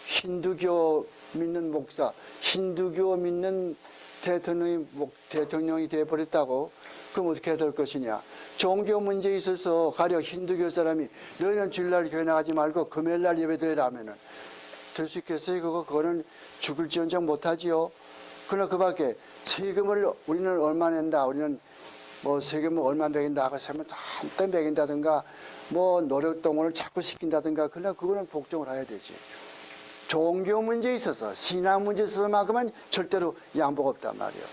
힌두교 믿는 목사, 힌두교 믿는 대통령이 되어버렸다고 그럼 어떻게 될 것이냐. 종교 문제에 있어서 가령 힌두교 사람이 너희는 주일날 교회 나가지 말고 금요일날 예배드리라 하면은 될 수 있겠어요? 그거는 죽을지언정 못하지요. 그러나 그 밖에 세금을 우리는 얼마 낸다. 우리는 뭐 세금을 얼마 매긴다 하고 세금을 한때 매긴다든가 뭐 노력동원을 자꾸 시킨다든가 그러나 그거는 복종을 해야 되지. 종교 문제에 있어서 신앙 문제에 있어서만큼은 절대로 양보가 없단 말이에요.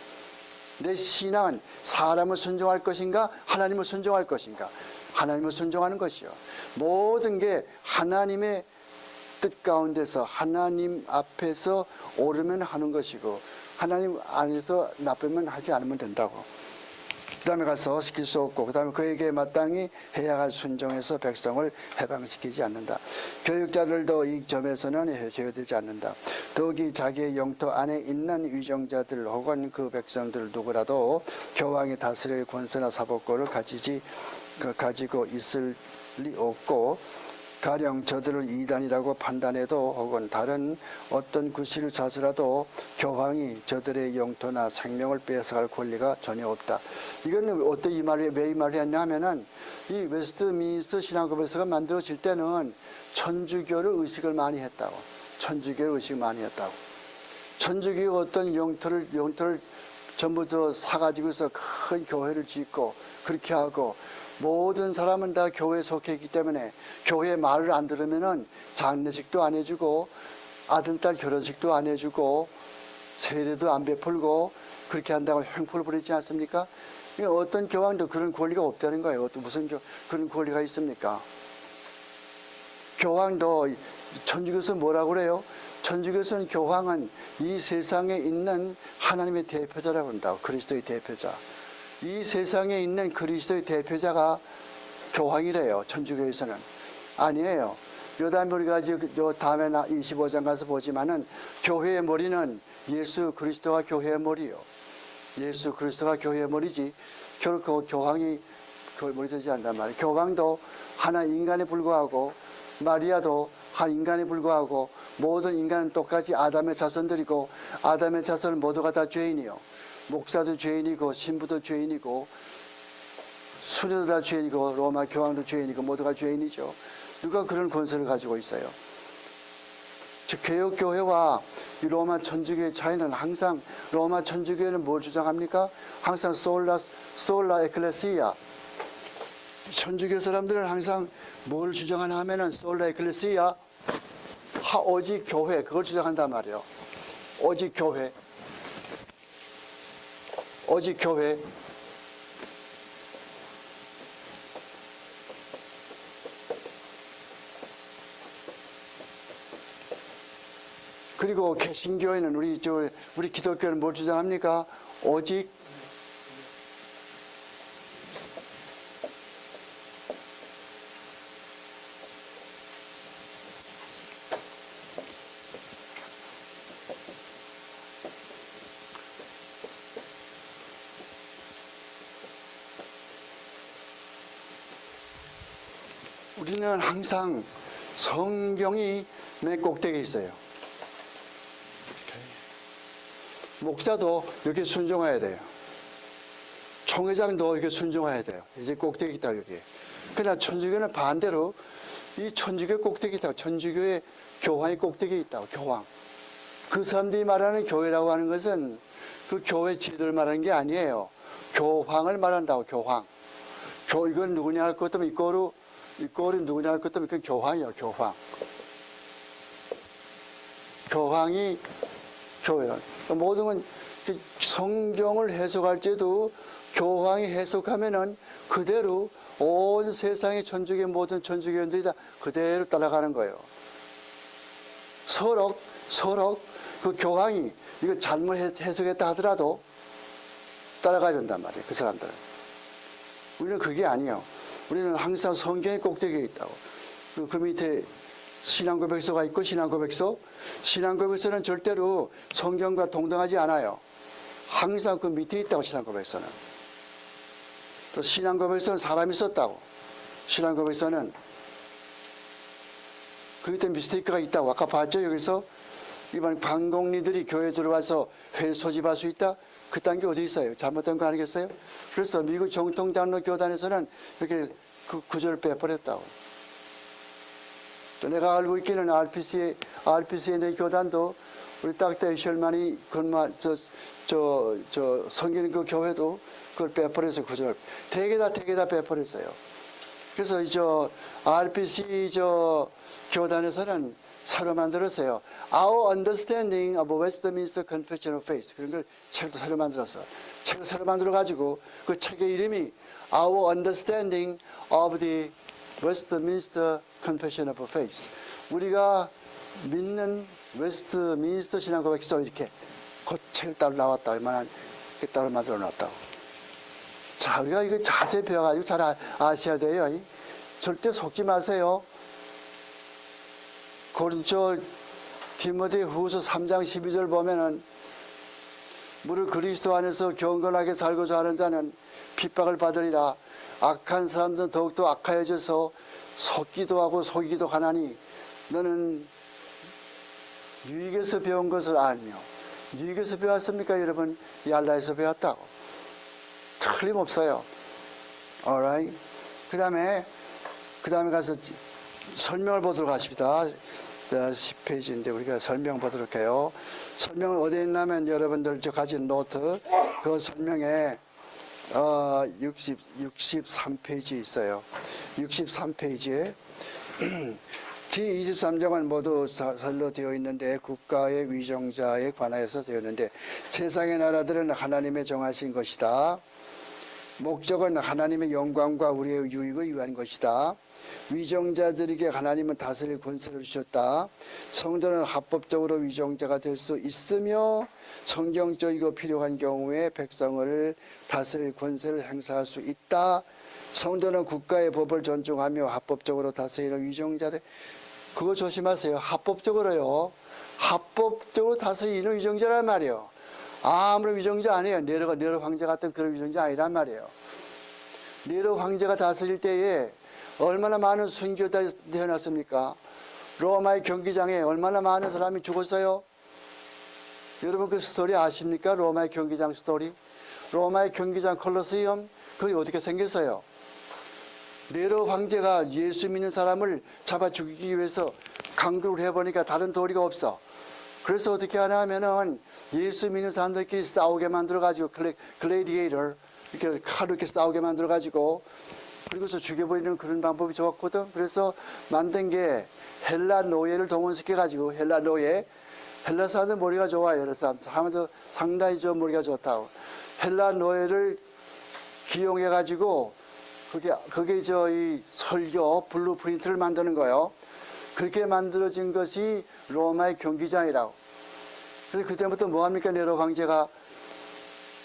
내 신앙은 사람을 순종할 것인가 하나님을 순종할 것인가. 하나님을 순종하는 것이요. 모든 게 하나님의 뜻 가운데서 하나님 앞에서 옳으면 하는 것이고 하나님 안에서 나쁘면 하지 않으면 된다고. 그 다음에 가서 시킬 수 없고 그 다음에 그에게 마땅히 해야 할 순종에서 백성을 해방시키지 않는다. 교육자들도 이 점에서는 제어되지 않는다. 더욱이 자기의 영토 안에 있는 위정자들 혹은 그 백성들 누구라도 교황이 다스릴 권세나 사법권을 가지고 있을 리 없고 가령 저들을 이단이라고 판단해도 혹은 다른 어떤 구실을 자서라도 교황이 저들의 영토나 생명을 빼앗아갈 권리가 전혀 없다. 이거는 어떤 이 말이 왜 이 말을 했냐 하면은 이 웨스트민스터 신앙고백서가 만들어질 때는 천주교를 의식을 많이 했다고. 천주교를 의식을 많이 했다고. 천주교가 어떤 영토를 전부 사가지고서 큰 교회를 짓고 그렇게 하고 모든 사람은 다 교회에 속해 있기 때문에 교회 말을 안 들으면은 장례식도 안 해주고 아들, 딸 결혼식도 안 해주고 세례도 안 베풀고 그렇게 한다고 횡포를 부리지 않습니까? 어떤 교황도 그런 권리가 없다는 거예요. 어떤 무슨 그런 권리가 있습니까? 교황도 천주교에서 뭐라고 그래요? 천주교에서는 교황은 이 세상에 있는 하나님의 대표자라고 한다고. 그리스도의 대표자. 이 세상에 있는 그리스도의 대표자가 교황이래요. 천주교에서는. 아니에요. 요다음에 우리가 요 다음에 25장 가서 보지만은 교회의 머리는 예수 그리스도가 교회의 머리요. 예수 그리스도가 교회의 머리지 결코 교황이 그 머리 되지 않단 말이에요. 교황도 하나 인간에 불과하고 마리아도 한 인간에 불과하고 모든 인간은 똑같이 아담의 자손들이고 아담의 자손 모두가 다 죄인이요. 목사도 죄인이고 신부도 죄인이고 수녀도 다 죄인이고 로마 교황도 죄인이고 모두가 죄인이죠. 누가 그런 권세를 가지고 있어요? 즉 개혁교회와 이 로마 천주교의 차이는 항상 로마 천주교회는 뭘 주장합니까? 항상 솔라 에클레시아. 천주교 사람들은 항상 뭘 주장하냐 하면은 솔라 에클레시아 오직 교회 그걸 주장한단 말이에요. 오직 교회. 오직 교회. 그리고 개신교회는 우리 기독교는 뭘 주장합니까? 오직 우리는 항상 성경이 맨 꼭대기에 있어요. 목사도 여기 순종해야 돼요. 총회장도 여기 순종해야 돼요. 이제 꼭대기 있다 여기. 그러나 천주교는 반대로 이 천주교 꼭대기 있다고. 천주교의 교황이 꼭대기에 있다고. 교황. 그 사람들이 말하는 교회라고 하는 것은 그 교회 지도를 말하는 게 아니에요. 교황을 말한다고. 교황. 이건 누구냐 할 것 때문에 이 꼴이 누구냐 할 것 때문에 그 교황이에요. 교황. 교황이 교회라. 모든 건 성경을 해석할 때도 교황이 해석하면은 그대로 온 세상의 천주교 모든 천주교인들이 다 그대로 따라가는 거예요. 서로 그 교황이 이거 잘못 해석했다 하더라도 따라가야 된단 말이에요. 그 사람들은. 우리는 그게 아니에요. 우리는 항상 성경의 꼭대기에 있다고. 그 밑에 신앙고백서가 있고 신앙고백서는 절대로 성경과 동등하지 않아요. 항상 그 밑에 있다고. 신앙고백서는 또 신앙고백서는 사람이 썼다고. 신앙고백서는 그 밑에 미스테이크가 있다고. 아까 봤죠? 여기서 일반 관공리들이 교회에 들어와서 회를 소집할 수 있다? 그딴 게 어디 있어요? 잘못된 거 아니겠어요? 그래서 미국 정통장로 교단에서는 이렇게 그 구절을 빼버렸다고. 또 내가 알고 있기는 RPC의 내 교단도 우리 닥터 셜만이 섬기는 그 교회도 그걸 빼버려서 구절 대개 다 빼버렸어요. 그래서 RPC 교단에서는 새로 만들었어요. Our Understanding of Westminster Confession of Faith. 그런 걸 책도 새로 만들었어. 책을 새로 만들어가지고 그 책의 이름이 Our Understanding of the Westminster Confession of Faith. 우리가 믿는 웨스트민스터 신앙고백서 이렇게 그 책을 따로 나왔다. 이만한 따로 만들어 놨다고. 자, 우리가 이거 자세히 배워가지고 잘 아셔야 돼요. 절대 속지 마세요. 고린도 디모데 후서 3장 12절 보면은 무릇 그리스도 안에서 경건하게 살고자 하는 자는 핍박을 받으리라. 악한 사람들은 더욱더 악하여져서 속기도 하고 속이기도 하나니 너는 유익에서 배운 것을 알며. 유익에서 배웠습니까 여러분? 얄라에서 배웠다고. 틀림없어요. alright. 그 다음에 가서 설명을 보도록 하십니다. 10페이지인데 우리가 설명 보도록 해요. 설명은 어디에 있냐면 여러분들 저 가진 노트 그 설명에 63페이지 있어요. 63페이지에 제23장은 모두 설로 되어 있는데 국가의 위정자에 관하여서 되어 있는데 세상의 나라들은 하나님의 정하신 것이다. 목적은 하나님의 영광과 우리의 유익을 위한 것이다. 위정자들에게 하나님은 다스릴 권세를 주셨다. 성도는 합법적으로 위정자가 될 수 있으며 성경적이고 필요한 경우에 백성을 다스릴 권세를 행사할 수 있다. 성도는 국가의 법을 존중하며 합법적으로 다스리는 위정자들. 그거 조심하세요. 합법적으로요. 합법적으로 다스리는 위정자란 말이에요. 아무런 위정자 아니에요. 네로 황제 같은 그런 위정자 아니란 말이에요. 네로 황제가 다스릴 때에 얼마나 많은 순교자가 태어났습니까? 로마의 경기장에 얼마나 많은 사람이 죽었어요? 여러분 그 스토리 아십니까? 로마의 경기장 스토리. 로마의 경기장 콜로세움 그게 어떻게 생겼어요? 네로 황제가 예수 믿는 사람을 잡아 죽이기 위해서 강도를 해보니까 다른 도리가 없어. 그래서 어떻게 하냐 하면은 예수 믿는 사람들끼리 싸우게 만들어가지고 글래디에이터 이렇게 칼로 이렇게 싸우게 만들어가지고 그리고서 죽여버리는 그런 방법이 좋았거든. 그래서 만든 게 헬라 노예를 동원시켜가지고 헬라 노예. 헬라 사람들 머리가 좋아요. 그래서 상당히 저 머리가 좋다고. 헬라 노예를 기용해가지고 그게 저 이 설교 블루프린트를 만드는 거예요. 그렇게 만들어진 것이 로마의 경기장이라고. 그래서 그때부터 뭐합니까? 네로 황제가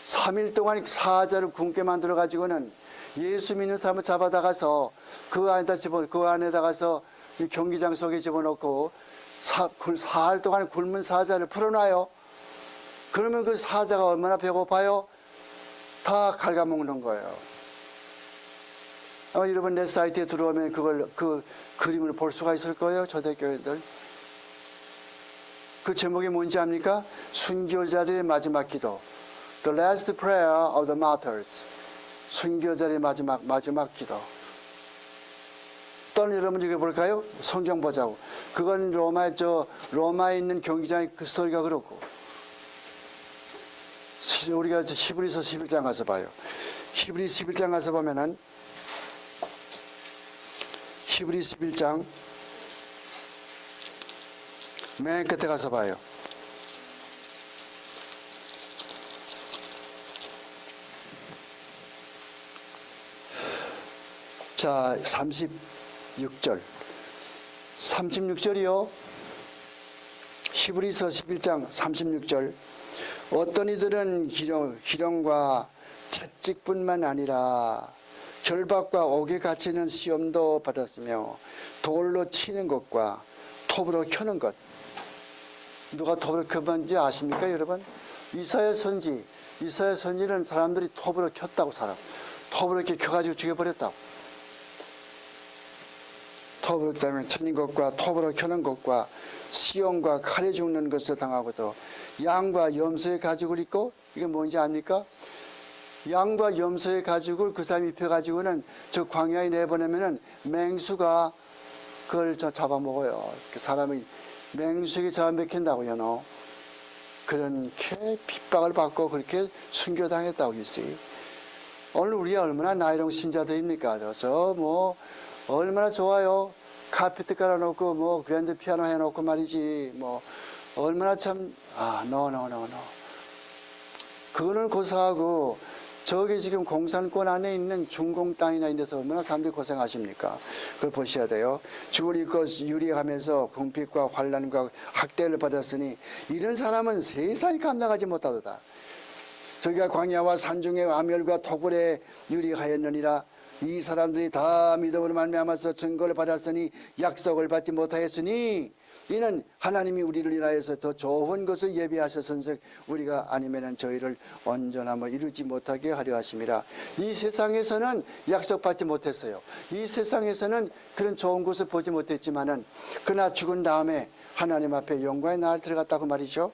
3일 동안 사자를 굶게 만들어가지고는 예수 믿는 사람을 잡아다가서 그 안에다가서 이 경기장 속에 집어넣고 사흘 동안 굶은 사자를 풀어놔요. 그러면 그 사자가 얼마나 배고파요? 다 갉아먹는 거예요. 아마 여러분 내 사이트에 들어오면 그 그림을 볼 수가 있을 거예요. 초대교회들. 그 제목이 뭔지 압니까? 순교자들의 마지막 기도. The last prayer of the martyrs. 순교자의 마지막 기도. 또는 여러분 이거 볼까요? 성경 보자고. 그건 로마에 있는 경기장의 그 스토리가 그렇고. 우리가 히브리서 11장 가서 봐요. 히브리 11장 가서 보면은 히브리 11장 맨 끝에 가서 봐요. 자, 36절. 36절이요. 히브리서 11장 36절. 어떤 이들은 기령과 채찍뿐만 아니라 결박과 옥에 갇히는 시험도 받았으며 돌로 치는 것과 톱으로 켜는 것. 누가 톱으로 켜봤는지 아십니까 여러분? 이사야 선지는 사람들이 톱으로 켰다고 톱으로 이렇게 켜가지고 죽여버렸다고. 톱으로 그다음에 쳐는 것과 톱으로 켜는 것과 시험과 칼에 죽는 것을 당하고도 양과 염소의 가죽을 입고 이게 뭔지 압니까? 양과 염소의 가죽을 그 사람이 입혀가지고는 저 광야에 내보내면은 맹수가 그걸 잡아먹어요. 사람이 맹수에게 잡아먹힌다고요. 그렇게 핍박을 받고 그렇게 순교당했다고 했어요. 오늘 우리가 얼마나 나이롱 신자들입니까? 얼마나 좋아요. 카페트 깔아놓고 그랜드 피아노 해놓고 말이지 얼마나 참 no. 그거는 고사하고 저기 지금 공산권 안에 있는 중공 땅이나 이런 데서 얼마나 사람들이 고생하십니까? 그걸 보셔야 돼요. 죽을 입고 유리하면서 궁핍과 환난과 학대를 받았으니 이런 사람은 세상이 감당하지 못하도다. 저희가 광야와 산중에 암열과 토굴에 유리하였느니라. 이 사람들이 다 믿음으로 말미암아서 증거를 받았으니 약속을 받지 못하였으니 이는 하나님이 우리를 인하여서 더 좋은 것을 예비하셨은즉 우리가 아니면은 저희를 온전함을 이루지 못하게 하려 하심이라. 이 세상에서는 약속받지 못했어요. 이 세상에서는 그런 좋은 것을 보지 못했지만은 그러나 죽은 다음에 하나님 앞에 영광의 날 들어갔다고 말이죠.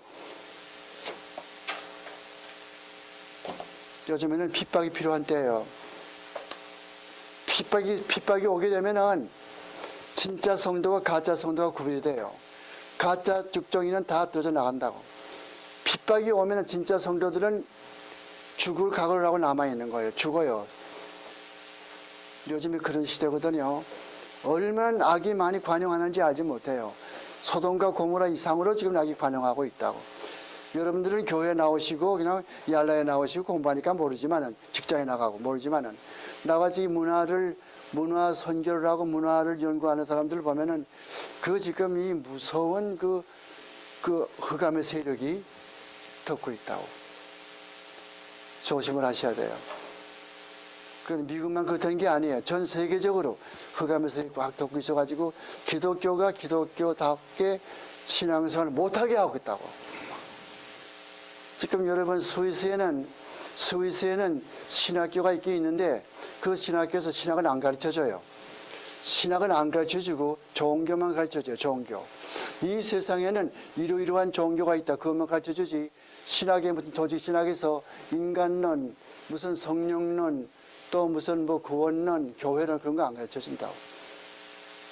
요즘에는 핍박이 필요한 때예요. 핍박이 오게 되면은 진짜 성도와 가짜 성도가 구별이 돼요. 가짜 죽정이는 다 떨어져 나간다고. 핍박이 오면 진짜 성도들은 죽을 각오를 하고 남아있는 거예요. 죽어요. 요즘에 그런 시대거든요. 얼마나 악이 많이 관영하는지 알지 못해요. 소돔과 고모라 이상으로 지금 악이 관영하고 있다고. 여러분들은 교회에 나오시고 그냥 yar라에 나오시고 공부하니까 모르지만은, 직장에 나가고 모르지만은, 나같이 문화 선교를 하고 문화를 연구하는 사람들 보면은 그 지금 이 무서운 그 흑암의 세력이 덮고 있다고. 조심을 하셔야 돼요. 그 미국만 그렇다는 게 아니에요. 전 세계적으로 흑암의 세력이 꽉 덮고 있어가지고 기독교가 기독교답게 신앙생활을 못하게 하고 있다고. 지금 여러분 스위스에는 신학교가 있긴 있는데 그 신학교에서 신학은 안 가르쳐줘요. 신학은 안 가르쳐주고 종교만 가르쳐줘요. 종교. 이 세상에는 이러이러한 종교가 있다. 그것만 가르쳐주지. 신학의 무슨 조직신학에서 인간론, 무슨 성령론, 또 무슨 뭐 구원론, 교회론 그런 거 안 가르쳐준다고.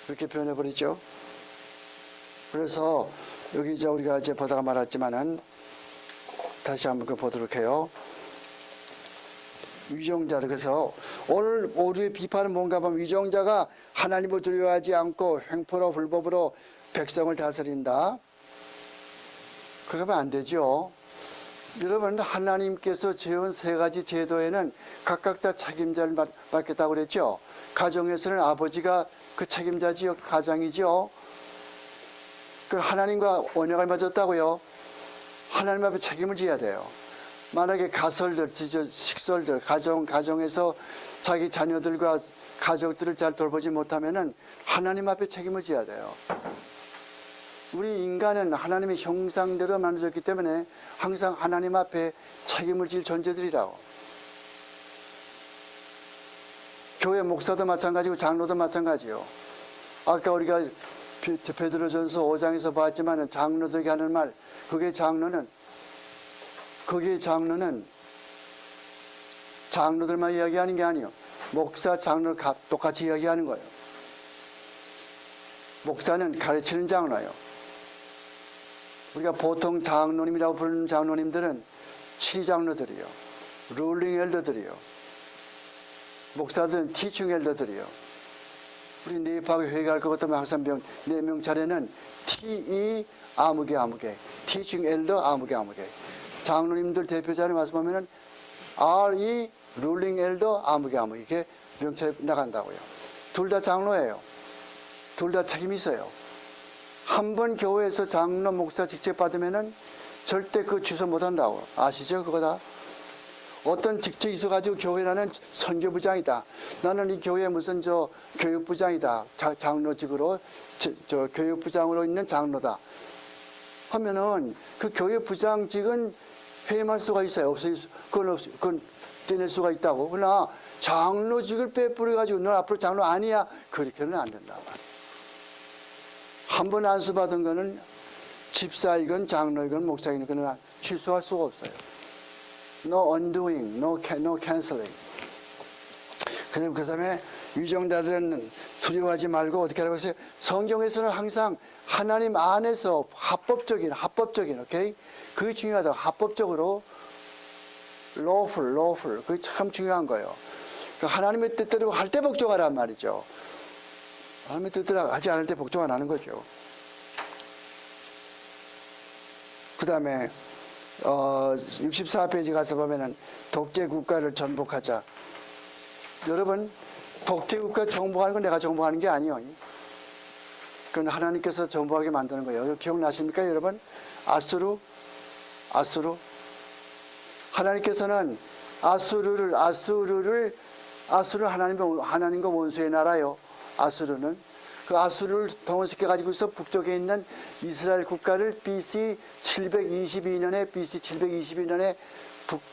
그렇게 표현해버리죠. 그래서 여기 이제 우리가 이제 보다가 말았지만은 다시 한번 보도록 해요. 위정자들. 그래서 오늘 우리의 비판은 뭔가 하면 위정자가 하나님을 두려워하지 않고 횡포로 불법으로 백성을 다스린다. 그러면 안 되죠. 여러분, 하나님께서 지은 세 가지 제도에는 각각 다 책임자를 맡겠다고 그랬죠. 가정에서는 아버지가 그 책임자지요. 가장이죠. 그 하나님과 언약을 맺었다고요. 하나님 앞에 책임을 져야 돼요. 만약에 가설들, 식설들, 가정에서 자기 자녀들과 가족들을 잘 돌보지 못하면은 하나님 앞에 책임을 져야 돼요. 우리 인간은 하나님의 형상대로 만들어졌기 때문에 항상 하나님 앞에 책임을 질 존재들이라고. 교회 목사도 마찬가지고 장로도 마찬가지요. 아까 우리가 베드로전서 5장에서 봤지만 장로들에게 하는 말, 거기에 장로는 장로들만 이야기하는 게 아니에요. 목사, 장로를 똑같이 이야기하는 거예요. 목사는 가르치는 장로예요. 우리가 보통 장로님이라고 부르는 장로님들은 치장로들이요. 룰링 엘더들이요. 목사들은 티칭 엘더들이요. 우리 네이파하고 회개할 것 같으면 항상 네 명 차례는 T.E. 아무개 티칭 엘더 아무개 장로님들 대표자를 말씀하면은 R.E. 룰링 엘더 아무개 이렇게 명찰 나간다고요. 둘 다 장로예요. 둘 다 책임이 있어요. 한 번 교회에서 장로 목사 직책 받으면은 절대 그 취소 못 한다고. 아시죠? 그거 다. 어떤 직책이 있어가지고 교회라는 선교부장이다. 나는 이 교회 무슨 교육부장이다. 장로직으로 교육부장으로 있는 장로다. 하면은 그 교육부장직은 해임할 수가 있어요. 그건 떼낼 수가 있다고. 그러나 장로직을 빼뿌려가지고 너 앞으로 장로 아니야. 그렇게는 안 된다. 한 번 안수받은 거는 집사이건 장로이건 목사이건 그러나 취소할 수가 없어요. No undoing, no cancelling. 그 다음에 위정자들은 두려워하지 말고 어떻게 하라고 했어요? 성경에서는 항상 하나님 안에서 합법적인, 오케이? 그게 중요하다. 합법적으로, lawful. 그게 참 중요한 거예요. 그러니까 하나님의 뜻대로 할 때 복종하란 말이죠. 하나님의 뜻대로 하지 않을 때 복종 안 하는 거죠. 그 다음에 64페이지 가서 보면은 독재 국가를 전복하자. 여러분, 독재 국가 정복하는 건 내가 정복하는 게 아니에요. 그건 하나님께서 정복하게 만드는 거예요. 기억나십니까, 여러분? 아수르. 하나님께서는 아수르를 아수르는 하나님과 원수의 나라요. 아수르는 그 아수르를 동원시켜 가지고서 북쪽에 있는 이스라엘 국가를 BC 722년에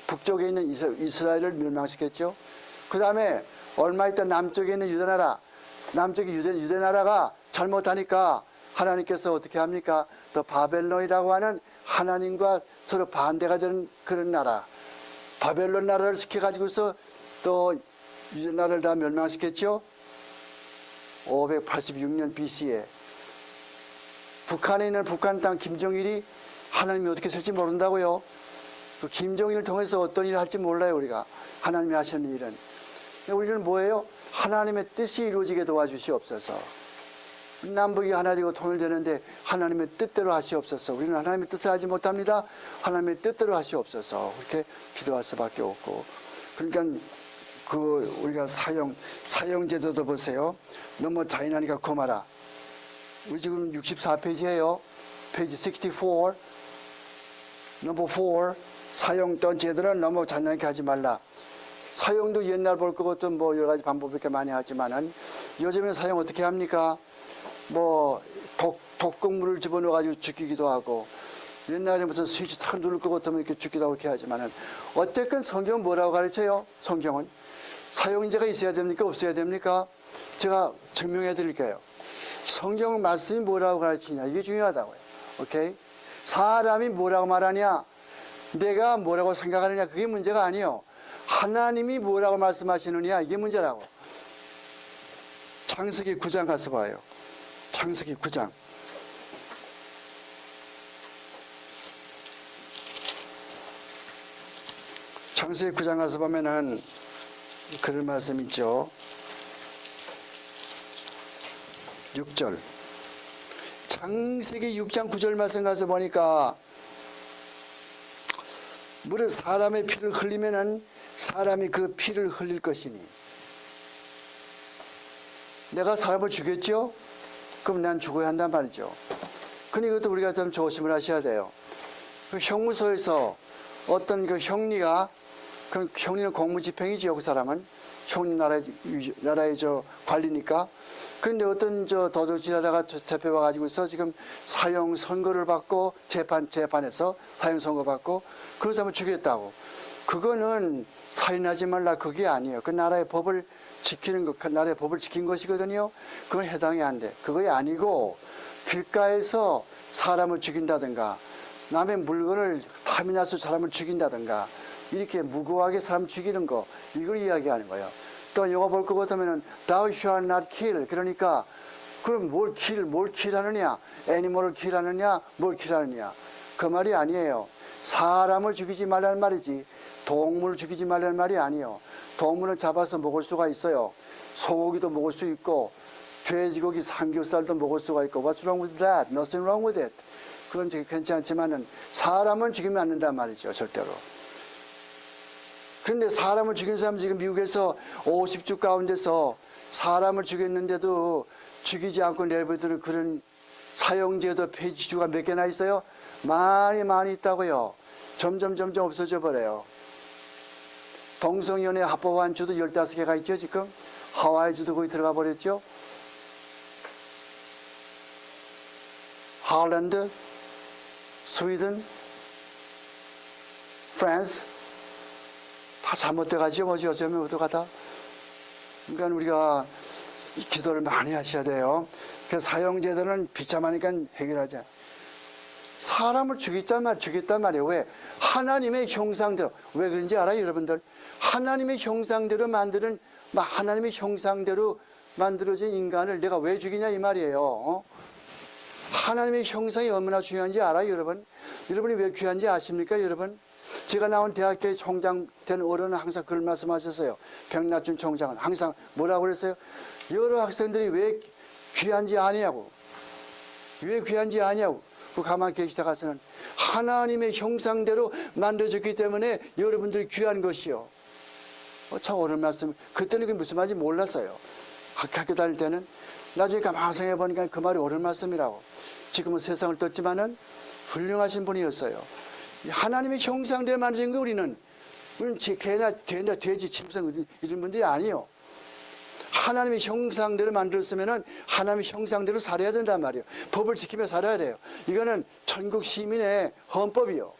북쪽에 있는 이스라엘을 멸망시켰죠. 그 다음에 얼마 있다 남쪽에 있는 유대나라, 남쪽의 유대나라가 잘못하니까 하나님께서 어떻게 합니까? 또 바벨론이라고 하는 하나님과 서로 반대가 되는 그런 나라, 바벨론 나라를 시켜가지고서 또 유대나라를 다 멸망시켰죠. 586년 BC에 북한에 있는 북한 땅 김정일이 하나님이 어떻게 쓸지 모른다고요. 그 김정일을 통해서 어떤 일을 할지 몰라요. 우리가 하나님이 하시는 일은. 우리는 뭐예요? 하나님의 뜻이 이루어지게 도와주시옵소서. 남북이 하나 되고 통일되는데 하나님의 뜻대로 하시옵소서. 우리는 하나님의 뜻을 알지 못합니다. 하나님의 뜻대로 하시옵소서. 그렇게 기도할 수밖에 없고. 그러니까 그 우리가 사형 제도도 보세요. 너무 잔인하니까 고마라. 우리 지금 64페이지예요. 페이지 64. 넘버 4. 사형던 제도는 너무 잔인하게 하지 말라. 사형도 옛날 볼 것도 뭐 여러 가지 방법 이렇게 많이 하지만은 요즘에 사형 어떻게 합니까? 뭐 독극물을 집어넣어 가지고 죽이기도 하고, 옛날에 무슨 스위치 탁 누를 것 같으면 이렇게 죽기도 하고 이렇게 하지만은 어쨌든 성경은 뭐라고 가르쳐요? 성경은 사형제가 있어야 됩니까? 없어야 됩니까? 제가 증명해 드릴게요. 성경 말씀이 뭐라고 가르치냐, 이게 중요하다고요. 오케이? 사람이 뭐라고 말하냐, 내가 뭐라고 생각하느냐, 그게 문제가 아니에요. 하나님이 뭐라고 말씀하시느냐, 이게 문제라고. 창세기 9장 가서 봐요. 창세기 9장. 창세기 9장 가서 보면은 그런 말씀 있죠. 6절. 창세기 6장 9절 말씀 가서 보니까 무릇 사람의 피를 흘리면은 사람이 그 피를 흘릴 것이니. 내가 사람을 죽였죠? 그럼 난 죽어야 한단 말이죠. 근데 이것도 우리가 좀 조심을 하셔야 돼요. 그 형무소에서 어떤 그 형리가, 그 형리는 공무집행이지요. 그 사람은 형리 나라의 관리니까. 근데 어떤 도둑질하다가 잡혀와 가지고서 지금 사형 선고를 받고 재판에서 사형 선고 받고 그런 사람을 죽였다고. 그거는 살인하지 말라, 그게 아니에요. 그 나라의 법을 지키는 것, 그 나라의 법을 지킨 것이거든요. 그건 해당이 안 돼. 그게 아니고 길가에서 사람을 죽인다든가 남의 물건을 탐이 나서 사람을 죽인다든가 이렇게 무고하게 사람 죽이는 거, 이걸 이야기하는 거예요. 또 영어 볼 것 같으면은 thou shalt not kill. 그러니까 그럼 뭘 킬하느냐? 애니멀을 킬하느냐? 뭘 킬하느냐? 그 말이 아니에요. 사람을 죽이지 말라는 말이지 동물을 죽이지 말라는 말이 아니에요. 동물은 잡아서 먹을 수가 있어요. 소고기도 먹을 수 있고 돼지고기, 삼겹살도 먹을 수가 있고 What's wrong with that? Nothing wrong with it. 그건 되게 괜찮지만은 사람은 죽이면 안 된단 말이죠. 절대로. 그런데 사람을 죽인 사람 지금 미국에서 50주 가운데서 사람을 죽였는데도 죽이지 않고 내버려두는 그런 사형제도 폐지주가 몇 개나 있어요? 많이 있다고요. 점점 없어져 버려요. 동성연애 합법한 주도 15개가 있죠. 지금 하와이 주도 거기 들어가 버렸죠. 홀란드, 스웨덴, 프랑스 다 잘못돼 가지고 뭐지 어쩌면 어떡하다. 그러니까 우리가 기도를 많이 하셔야 돼요. 그래서 사형제도는 비참하니까 해결하자. 사람을 죽였단 말이에요. 왜? 하나님의 형상대로. 왜 그런지 알아요, 여러분들? 하나님의 형상대로 만들어진 인간을 내가 왜 죽이냐 이 말이에요. 하나님의 형상이 얼마나 중요한지 알아요, 여러분? 여러분이 왜 귀한지 아십니까, 여러분? 제가 나온 대학교의 총장 된 어른은 항상 그런 말씀하셨어요. 백낙준 총장은 항상 뭐라고 그랬어요? 여러 학생들이 왜 귀한지 아냐고. 왜 귀한지 아냐고. 그 가만히 계시다 가서는 하나님의 형상대로 만들어졌기 때문에 여러분들이 귀한 것이요. 참 옳은 말씀. 그때는 그게 무슨 말인지 몰랐어요. 학교 다닐 때는. 나중에 가만히 생각해 보니까 그 말이 옳은 말씀이라고. 지금은 세상을 떴지만은 훌륭하신 분이었어요. 하나님의 형상대로 만들어진 거 우리는 우리는 개나 돼나 돼지 짐승 이런 분들이 아니에요. 하나님의 형상대로 만들었으면은 하나님의 형상대로 살아야 된단 말이에요. 법을 지키며 살아야 돼요. 이거는 천국 시민의 헌법이요.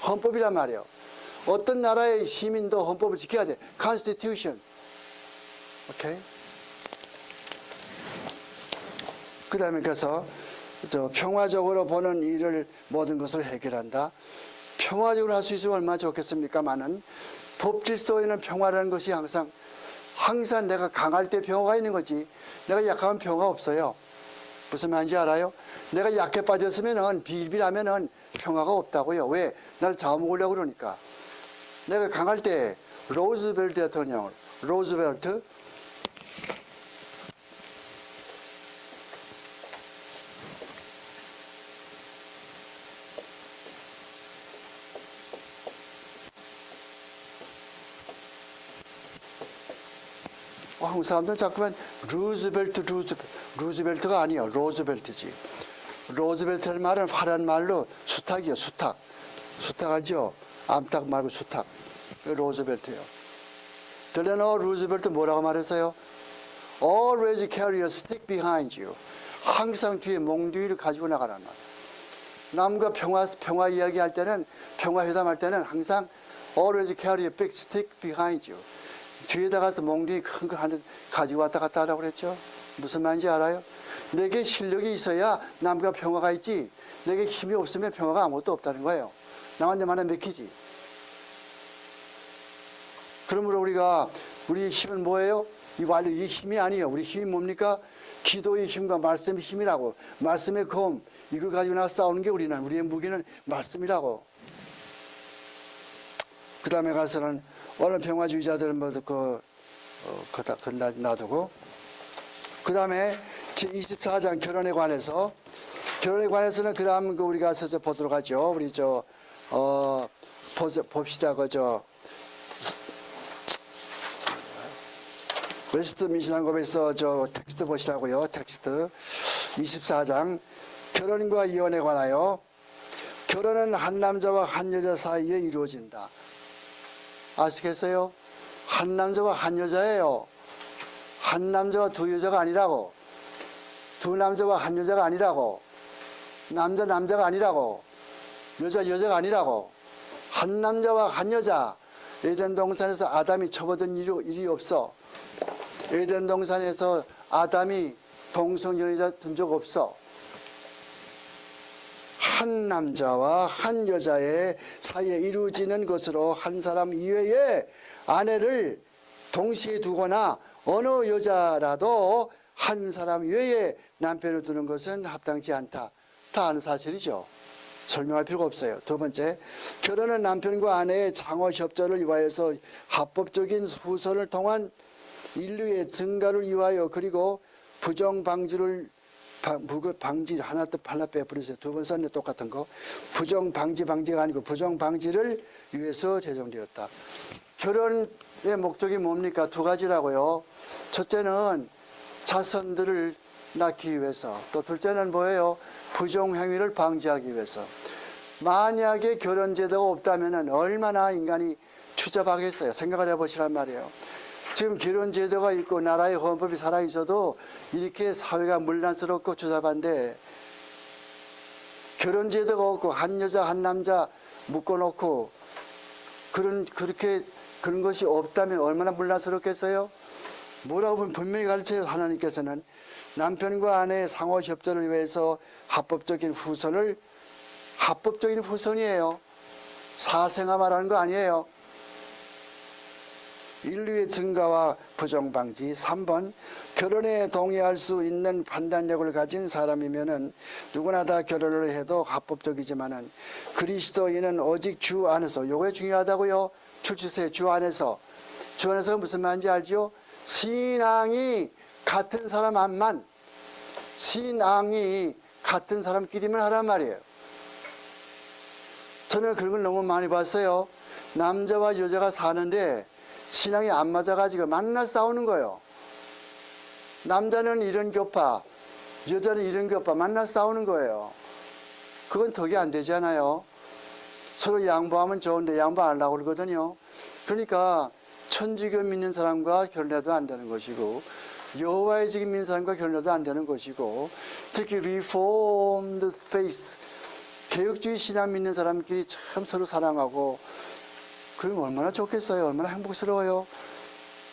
헌법이란 말이에요. 어떤 나라의 시민도 헌법을 지켜야 돼. Constitution. 오케이. 그 다음에 그래서 평화적으로 보는 일을 모든 것을 해결한다. 평화적으로 할 수 있으면 얼마나 좋겠습니까만은 법 질서에는 평화라는 것이 항상 내가 강할 때 평화가 있는 거지 내가 약하면 평화가 없어요. 무슨 말인지 알아요? 내가 약해 빠졌으면은 빌빌하면은 평화가 없다고요. 왜? 나를 잡아먹으려고 그러니까. 내가 강할 때 로즈벨트 대통령, 로즈벨트 한국 사람들은 자꾸만 루즈벨트가 아니에요. 로즈벨트지. 로즈벨트라는 말은 화려한 말로 수탉이요. 수탉 알죠? 암탉 말고 수탉. 로즈벨트예요. 델레노 루즈벨트 뭐라고 말했어요? Always carry a stick behind you. 항상 뒤에 몽둥이를 가지고 나가라는 말. 남과 평화 이야기할 때는 평화 회담할 때는 항상 always carry a big stick behind you. 뒤에다 가서 몽둥이 큰 거 하나 가지고 왔다 갔다 하라고 그랬죠. 무슨 말인지 알아요? 내게 실력이 있어야 남과 평화가 있지 내게 힘이 없으면 평화가 아무것도 없다는 거예요. 남한테 만나 맥히지. 그러므로 우리 힘은 뭐예요? 이 힘이 아니에요. 우리 힘이 뭡니까? 기도의 힘과 말씀의 힘이라고. 말씀의 검 이걸 가지고 나서 싸우는 게 우리의 무기는 말씀이라고. 그 다음에 가서는 오늘 평화주의자들은 놔두고 그 다음에 제24장 결혼에 관해서는 그 다음 우리가 서서 보도록 하죠. 우리 봅시다. 웨스트 미신한법에서 텍스트 보시라고요. 텍스트 24장 결혼과 이혼에 관하여 결혼은 한 남자와 한 여자 사이에 이루어진다. 아시겠어요? 한 남자와 한 여자예요. 한 남자와 두 여자가 아니라고. 두 남자와 한 여자가 아니라고. 남자가 아니라고. 여자가 아니라고. 한 남자와 한 여자. 에덴 동산에서 아담이 접어든 일이 없어. 에덴 동산에서 아담이 동성연애자 든 적 없어. 한 남자와 한 여자의 사이에 이루어지는 것으로 한 사람 이외에 아내를 동시에 두거나 어느 여자라도 한 사람 이외에 남편을 두는 것은 합당치 않다. 다 아는 사실이죠. 설명할 필요가 없어요. 두 번째, 결혼은 남편과 아내의 장허협조를 위하여서 합법적인 후손을 통한 인류의 증가를 위하여 그리고 부정 방지를 방지 하나 빼버리세요. 두 번 썼네 똑같은 거. 부정 방지가 아니고 부정 방지를 위해서 제정되었다. 결혼의 목적이 뭡니까? 두 가지라고요. 첫째는 자손들을 낳기 위해서, 또 둘째는 뭐예요? 부정 행위를 방지하기 위해서. 만약에 결혼 제도가 없다면 얼마나 인간이 추잡하겠어요. 생각을 해보시란 말이에요. 지금 결혼 제도가 있고 나라의 헌법이 살아있어도 이렇게 사회가 문란스럽고 추잡한데 결혼 제도가 없고 한 여자 한 남자 묶어놓고 그런 것이 없다면 얼마나 문란스럽겠어요? 뭐라고 분명히 가르쳐요. 하나님께서는 남편과 아내의 상호 협조를 위해서 합법적인 후손이에요. 사생아 말하는 거 아니에요. 인류의 증가와 부정방지. 3번, 결혼에 동의할 수 있는 판단력을 가진 사람이면은 누구나 다 결혼을 해도 합법적이지만은 그리스도인은 오직 주 안에서, 요게 중요하다고요. 출주세 주 안에서. 주 안에서 무슨 말인지 알죠? 신앙이 같은 사람끼리만 하란 말이에요. 저는 그런 걸 너무 많이 봤어요. 남자와 여자가 사는데 신앙이 안 맞아가지고 만나 싸우는 거예요. 남자는 이런 교파, 여자는 이런 교파 만나 싸우는 거예요. 그건 덕이 안 되잖아요. 서로 양보하면 좋은데 양보 안 하려고 그러거든요. 그러니까 천주교 믿는 사람과 결혼해도 안 되는 것이고 여호와의 증인 믿는 사람과 결혼해도 안 되는 것이고 특히 Reformed Faith 개혁주의 신앙 믿는 사람끼리 참 서로 사랑하고 그러면 얼마나 좋겠어요. 얼마나 행복스러워요.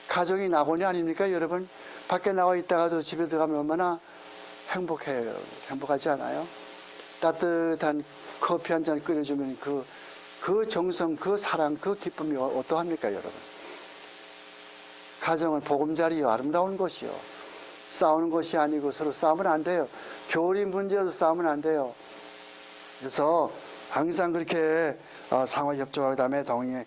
가정이 낙원이 아닙니까 여러분? 밖에 나와 있다가도 집에 들어가면 얼마나 행복해요. 행복하지 않아요? 따뜻한 커피 한 잔 끓여주면 그 정성, 그 사랑, 그 기쁨이 어떠합니까 여러분? 가정은 보금자리요. 아름다운 곳이요. 싸우는 것이 아니고 서로 싸우면 안 돼요. 교리 문제도 싸우면 안 돼요. 그래서 항상 그렇게 상호 협조하고 그다음에 동의해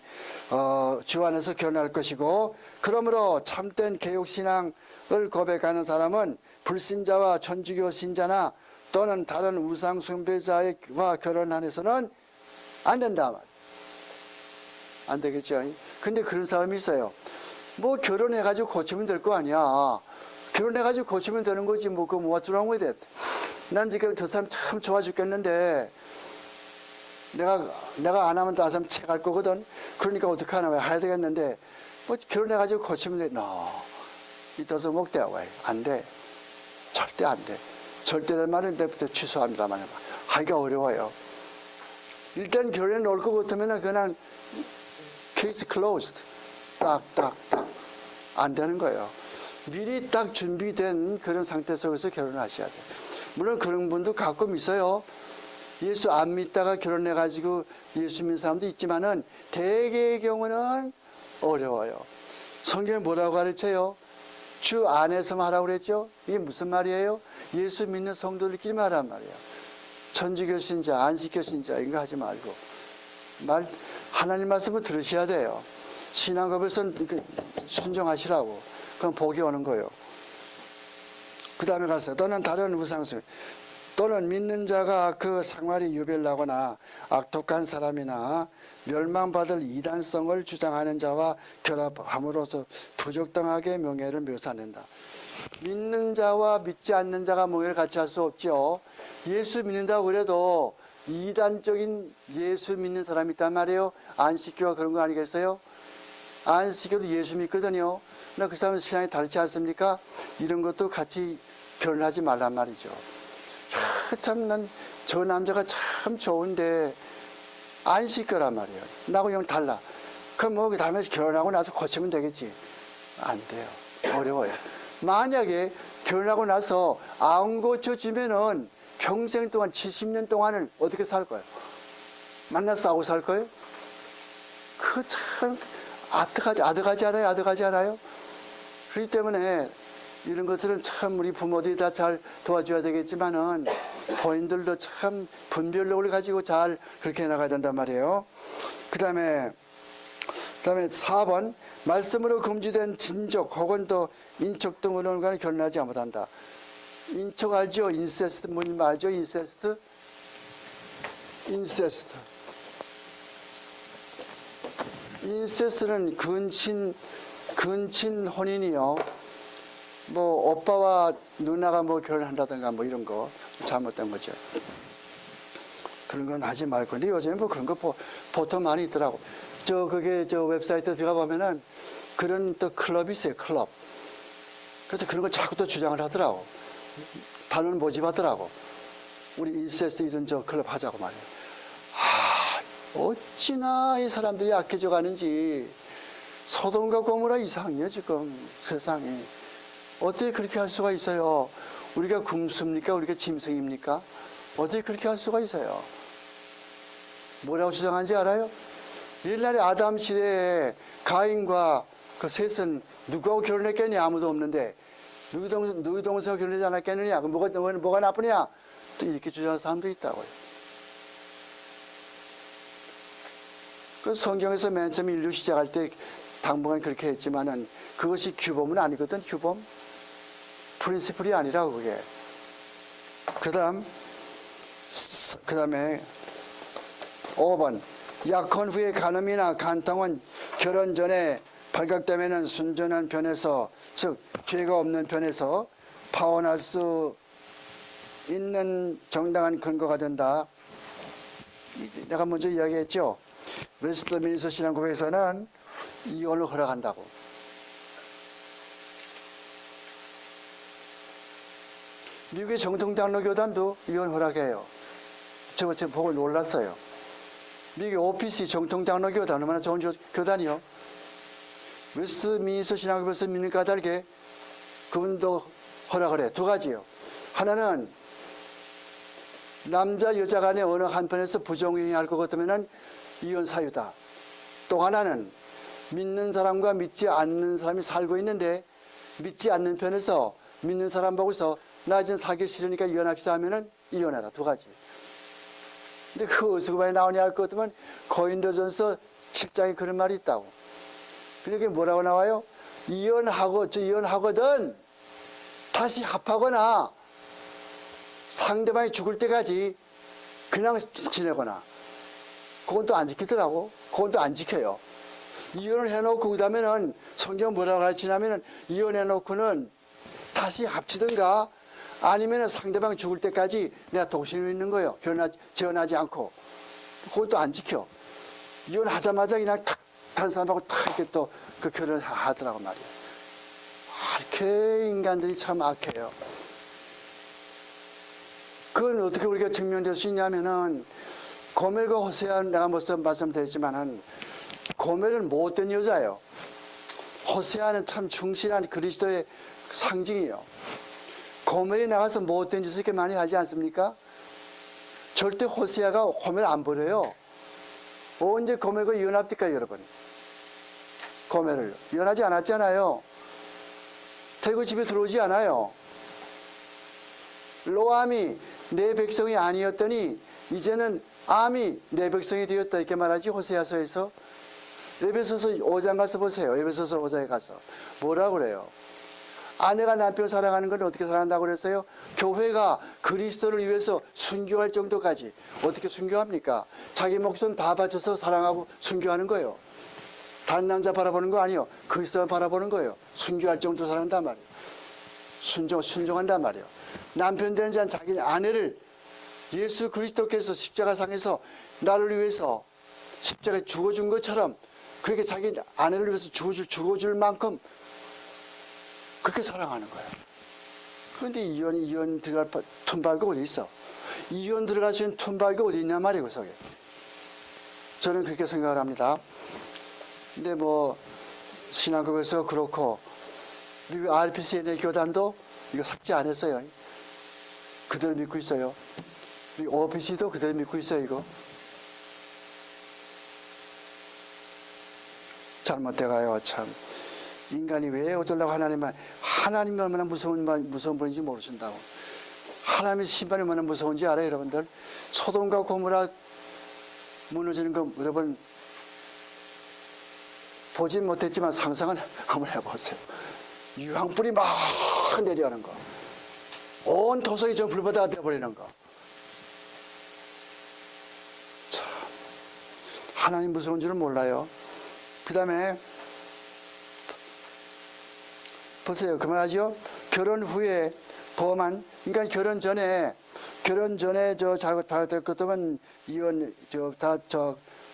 주 안에서 결혼할 것이고 그러므로 참된 개혁신앙을 고백하는 사람은 불신자와 천주교 신자나 또는 다른 우상 숭배자와 결혼해서는 안 된다 말. 안 되겠죠. 근데 그런 사람이 있어요. 뭐 결혼해가지고 고치면 될 거 아니야. 결혼해가지고 고치면 되는 거지 뭐 그거 what's wrong with it? 난 지금 저 사람 참 좋아 죽겠는데 내가 안 하면 저 사람 채갈 거거든. 그러니까 어떻게 하나 왜 해야 되겠는데 뭐 결혼해가지고 고치면 돼. No, it doesn't work that way. 안 돼. 절대 안 돼. 절대란 말은 내부터 취소합니다만 하기가 어려워요. 일단 결혼해 놓을 것 같으면 그냥 case closed. 딱 안 되는 거예요. 미리 딱 준비된 그런 상태 속에서 결혼하셔야 돼요. 물론 그런 분도 가끔 있어요. 예수 안 믿다가 결혼해가지고 예수 믿는 사람도 있지만은 대개의 경우는 어려워요. 성경에 뭐라고 가르쳐요? 주 안에서만 하라고 그랬죠? 이게 무슨 말이에요? 예수 믿는 성도들끼리 말한 말이에요. 천주교 신자, 안식교 신자 이거 하지 말고 하나님 말씀을 들으셔야 돼요. 신앙법에서 순종하시라고. 그럼 복이 오는 거예요. 그 다음에 가서 또는 다른 우상숭 또는 믿는 자가 그 생활이 유별나거나 악독한 사람이나 멸망받을 이단성을 주장하는 자와 결합함으로써 부적당하게 명예를 묘사한다. 믿는 자와 믿지 않는 자가 명예를 같이 할 수 없죠. 예수 믿는다고 그래도 이단적인 예수 믿는 사람이 있단 말이에요. 안식교가 그런 거 아니겠어요? 안식교도 예수 믿거든요. 그러나 그 사람은 신앙이 다르지 않습니까? 이런 것도 같이 결혼하지 말란 말이죠. 참 난 저 남자가 참 좋은데 안식교란 말이에요. 나하고 영 달라. 그럼 뭐 그 다음에 결혼하고 나서 고치면 되겠지. 안 돼요. 어려워요. 만약에 결혼하고 나서 안 고쳐지면은 평생 동안 70년 동안을 어떻게 살 거예요? 만나 싸우고 살 거예요? 그 참 아득하지 않아요? 아득하지 않아요? 그렇기 때문에 이런 것들은 참 우리 부모들이 다 잘 도와줘야 되겠지만은 본인들도 참 분별력을 가지고 잘 그렇게 나가야 된단 말이에요. 그 다음에 4번 말씀으로 금지된 진족 혹은 또 인척 등으로는 결혼하지 못한다. 인척 알죠? 인세스트 뭔 알죠? 인세스트? 인세스트는 근친 혼인이요. 뭐 오빠와 누나가 뭐 결혼한다든가 뭐 이런 거 잘못된 거죠. 그런 건 하지 말고. 근데 요즘에 뭐 그런 거 보통 많이 있더라고. 그게 웹사이트에 들어가 보면은 그런 또 클럽이 있어요. 클럽. 그래서 그런 걸 자꾸 또 주장을 하더라고. 단원 모집하더라고. 우리 인세스트 이런 클럽 하자고 말이에요. 어찌나 이 사람들이 약해져 가는지. 소돔과 고모라 이상이에요 지금 세상이. 어떻게 그렇게 할 수가 있어요? 우리가 금수입니까? 우리가 짐승입니까? 어떻게 그렇게 할 수가 있어요? 뭐라고 주장하는지 알아요? 옛날에 아담 시대에 가인과 그 셋은 누구하고 결혼했겠냐? 아무도 없는데 누구 동생하고 결혼하지 않았겠느냐? 뭐가 나쁘냐? 또 이렇게 주장하는 사람도 있다고요. 그 성경에서 맨 처음 인류 시작할 때 당분간 그렇게 했지만은 그것이 규범은 아니거든. 규범 프린시플이 아니라 그게. 그다음에 5번 약혼 후의 간음이나 간통은 결혼 전에 발각되면은 순전한 편에서 즉 죄가 없는 편에서 파혼할 수 있는 정당한 근거가 된다. 내가 먼저 이야기했죠. 웨스트민스터 신앙고백에서는 이혼을 허락한다고. 미국의 정통장로교단도 이혼 허락해요. 제가 보고 놀랐어요. 미국의 OPC 정통장로교단 얼마나 좋은 교단이요. 웨스트민스터 신앙고백에서 믿는 까닭에 그분도 허락을 해. 두 가지요. 하나는 남자 여자 간에 어느 한편에서 부정행위할 것 같으면 이혼 사유다. 또 하나는 믿는 사람과 믿지 않는 사람이 살고 있는데 믿지 않는 편에서 믿는 사람 보고서 나 이제 사기 싫으니까 이혼합시다 하면은 이혼해라. 두 가지. 근데 그 어디서 많이 나오냐 할 것 같으면 고린도전서 7장에 그런 말이 있다고. 그게 뭐라고 나와요? 이혼하거든 다시 합하거나 상대방이 죽을 때까지 그냥 지내거나. 그건 또 안 지키더라고. 그건 또 안 지켜요. 이혼을 해놓고 그 다음에는 성경 뭐라고 가르치냐면은 이혼해놓고는 다시 합치든가 아니면은 상대방 죽을 때까지 내가 동심이 있는 거예요. 재혼하지 않고. 그것도 안 지켜. 이혼하자마자 그냥 탁 다른 사람하고 탁 이렇게 또 그 결혼을 하더라고 말이야. 이렇게 인간들이 참 악해요. 그건 어떻게 우리가 증명될 수 있냐면은 고멜과 호세아 내가 먼저 말씀드렸지만은 고멜은 못된 여자예요. 호세아는 참 충실한 그리스도의 상징이에요. 고멜이 나가서 못된 짓을 이렇게 많이 하지 않습니까? 절대 호세아가 고멜 안 버려요. 언제 고멜과 이혼합니까 여러분? 고멜을 이혼하지 않았잖아요. 데리고 집에 들어오지 않아요. 로암이 내 백성이 아니었더니 이제는 암이 내 백성이 되었다 이렇게 말하지 호세아서에서. 에베소서 5장 가서 보세요. 에베소서 5장에 가서 뭐라고 그래요? 아내가 남편을 사랑하는 건 어떻게 사랑한다고 그랬어요? 교회가 그리스도를 위해서 순교할 정도까지. 어떻게 순교합니까? 자기 목숨 다 바쳐서 사랑하고 순교하는 거예요. 다른 남자 바라보는 거 아니에요. 그리스도만 바라보는 거예요. 순교할 정도로 사랑한단 말이에요. 순종한단 말이에요. 남편 되는 자는 자기 아내를 예수 그리스도께서 십자가상에서 나를 위해서 십자가에 죽어준 것처럼 그렇게 자기 아내를 위해서 죽어줄 만큼 그렇게 사랑하는 거예요. 그런데 이혼 들어갈 틈바구가 어디 있어? 이혼 들어갈 수 있는 틈바구가 어디 있냐 말이에요, 그 속에. 저는 그렇게 생각을 합니다. 근데 뭐 신앙국에서 그렇고 미국 RPCN의 교단도 이거 삭제 안 했어요. 그대로 믿고 있어요. 미국 OPC도 그대로 믿고 있어요, 이거. 잘못돼가요, 참. 인간이 왜 어쩌려고 하나님이 얼마나 무서운 분인지 모르신다고. 하나님의 심판이 얼마나 무서운지 알아요, 여러분들? 소돔과 고모라 무너지는 거 여러분 보진 못했지만 상상은 한번 해보세요. 유황불이 막 내려오는 거. 온 토성이 저 불바다가 되어버리는 거. 참, 하나님 무서운 줄은 몰라요. 그 다음에 보세요. 그만하죠. 결혼 후에 범한, 그러니까 결혼 전에 잘될 것들은 이혼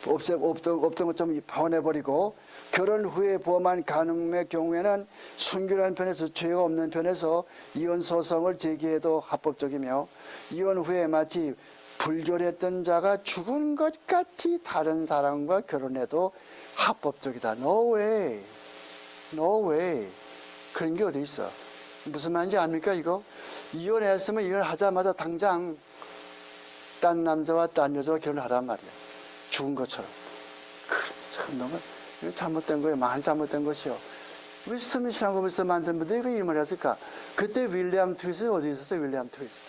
없던 것 좀 파혼해버리고, 결혼 후에 범한 간음의 경우에는 순결한 편에서 죄가 없는 편에서 이혼 소송을 제기해도 합법적이며, 이혼 후에 마치 불결했던 자가 죽은 것 같이 다른 사람과 결혼해도 합법적이다. No way. No way. 그런 게 어디 있어. 무슨 말인지 압니까 이거? 이혼했으면 이혼하자마자 당장 딴 남자와 딴 여자와 결혼하란 말이야. 죽은 것처럼. 참 너무 잘못된 거예요. 많이 잘못된 것이요. 웨스트민스터 신앙고백에서 만든 분들이 왜 이름을 했을까? 그때 윌리엄 트위스 어디 있었어요? 윌리엄 트위스.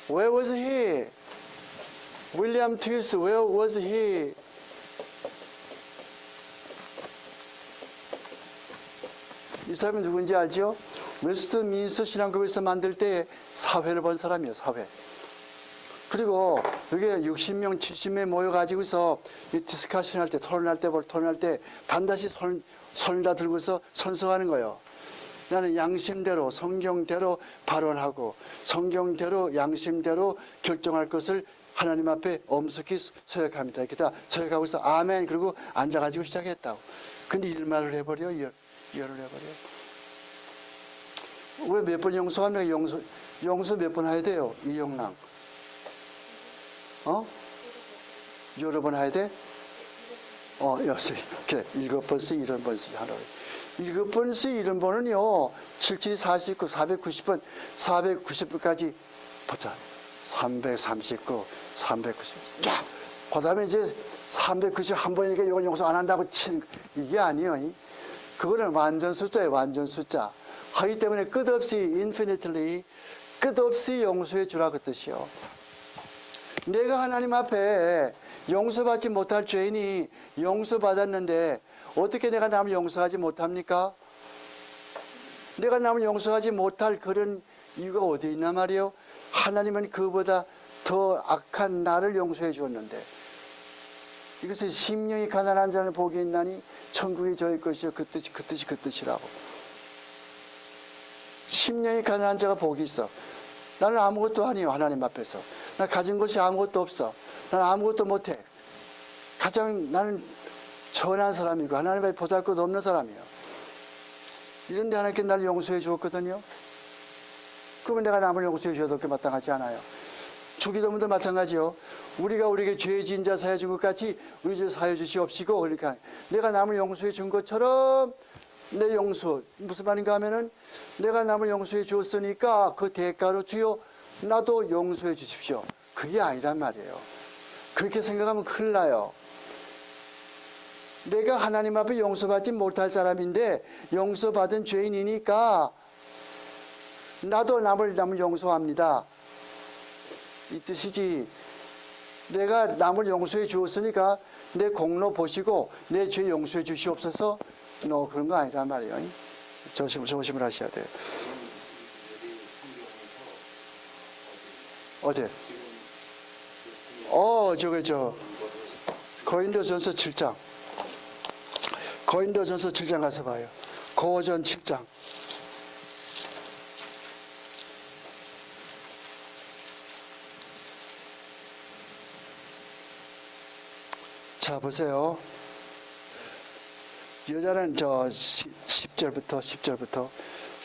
Where was he? 윌리엄 트위스 where was he? 이 사람이 누군지 알죠? 웨스트민스터 신앙고백에서 만들 때 사회를 본 사람이에요. 사회. 그리고 여기 60명, 70명 모여가지고서 이 디스커션 할 때, 토론할 때 반드시 손을 다 들고서 선서하는 거예요. 나는 양심대로 성경대로 발언하고 성경대로 양심대로 결정할 것을 하나님 앞에 엄숙히 서약합니다. 이렇게 다 서약하고 있어. 아멘. 그리고 앉아가지고 시작했다고. 근데 일말을 해버려. 열을 해버려. 왜 몇 번 용서합니까? 용서 몇 번 해야 돼요? 이영랑. 여러 번 해야 돼? 여섯. 그래. 7번씩 70번씩 하라고. 7번씩 70번은요. 77, 49, 490번, 490번까지 보자. 339, 390. 쫙. 그 다음에 이제 391번이니까 이건 용서 안 한다고 치는, 이게 아니에요. 그거는 완전 숫자예요, 완전 숫자. 하기 때문에 끝없이, infinitely, 끝없이 용서해 주라 그 뜻이요. 내가 하나님 앞에 용서받지 못할 죄인이 용서받았는데 어떻게 내가 남을 용서하지 못합니까? 내가 남을 용서하지 못할 그런 이유가 어디 있나 말이에요? 하나님은 그보다 더 악한 나를 용서해 주었는데 이것은 심령이 가난한 자는 복이 있나니 천국이 저의 것이요 그 뜻이라고. 심령이 가난한 자가 복이 있어. 나는 아무것도 아니에요. 하나님 앞에서 나 가진 것이 아무것도 없어. 나는 아무것도 못해. 가장 나는 천한 사람이고 하나님 앞에 보잘것 없는 사람이에요. 이런데 하나님께 나를 용서해 주었거든요. 그러면 내가 남을 용서해 주어도 그렇게 마땅하지 않아요. 주기도문도 마찬가지요. 우리가 우리에게 죄 지은 자 사해 준 것 같이 우리 죄 사해 주시옵시고, 그러니까 내가 남을 용서해 준 것처럼 내 용서, 무슨 말인가 하면은 내가 남을 용서해 주었으니까 그 대가로 주여 나도 용서해 주십시오. 그게 아니란 말이에요. 그렇게 생각하면 큰일 나요. 내가 하나님 앞에 용서받지 못할 사람인데 용서받은 죄인이니까 나도 남을 용서합니다. 이 뜻이지. 내가 남을 용서해 주었으니까 내 공로 보시고 내 죄 용서해 주시옵소서. 그런 거 아니란 말이에요. 조심을 하셔야 돼요. 어디? 고린도전서 7장. 고린도전서 7장 가서 봐요. 고전 7장. 자, 보세요. 여자는 10절부터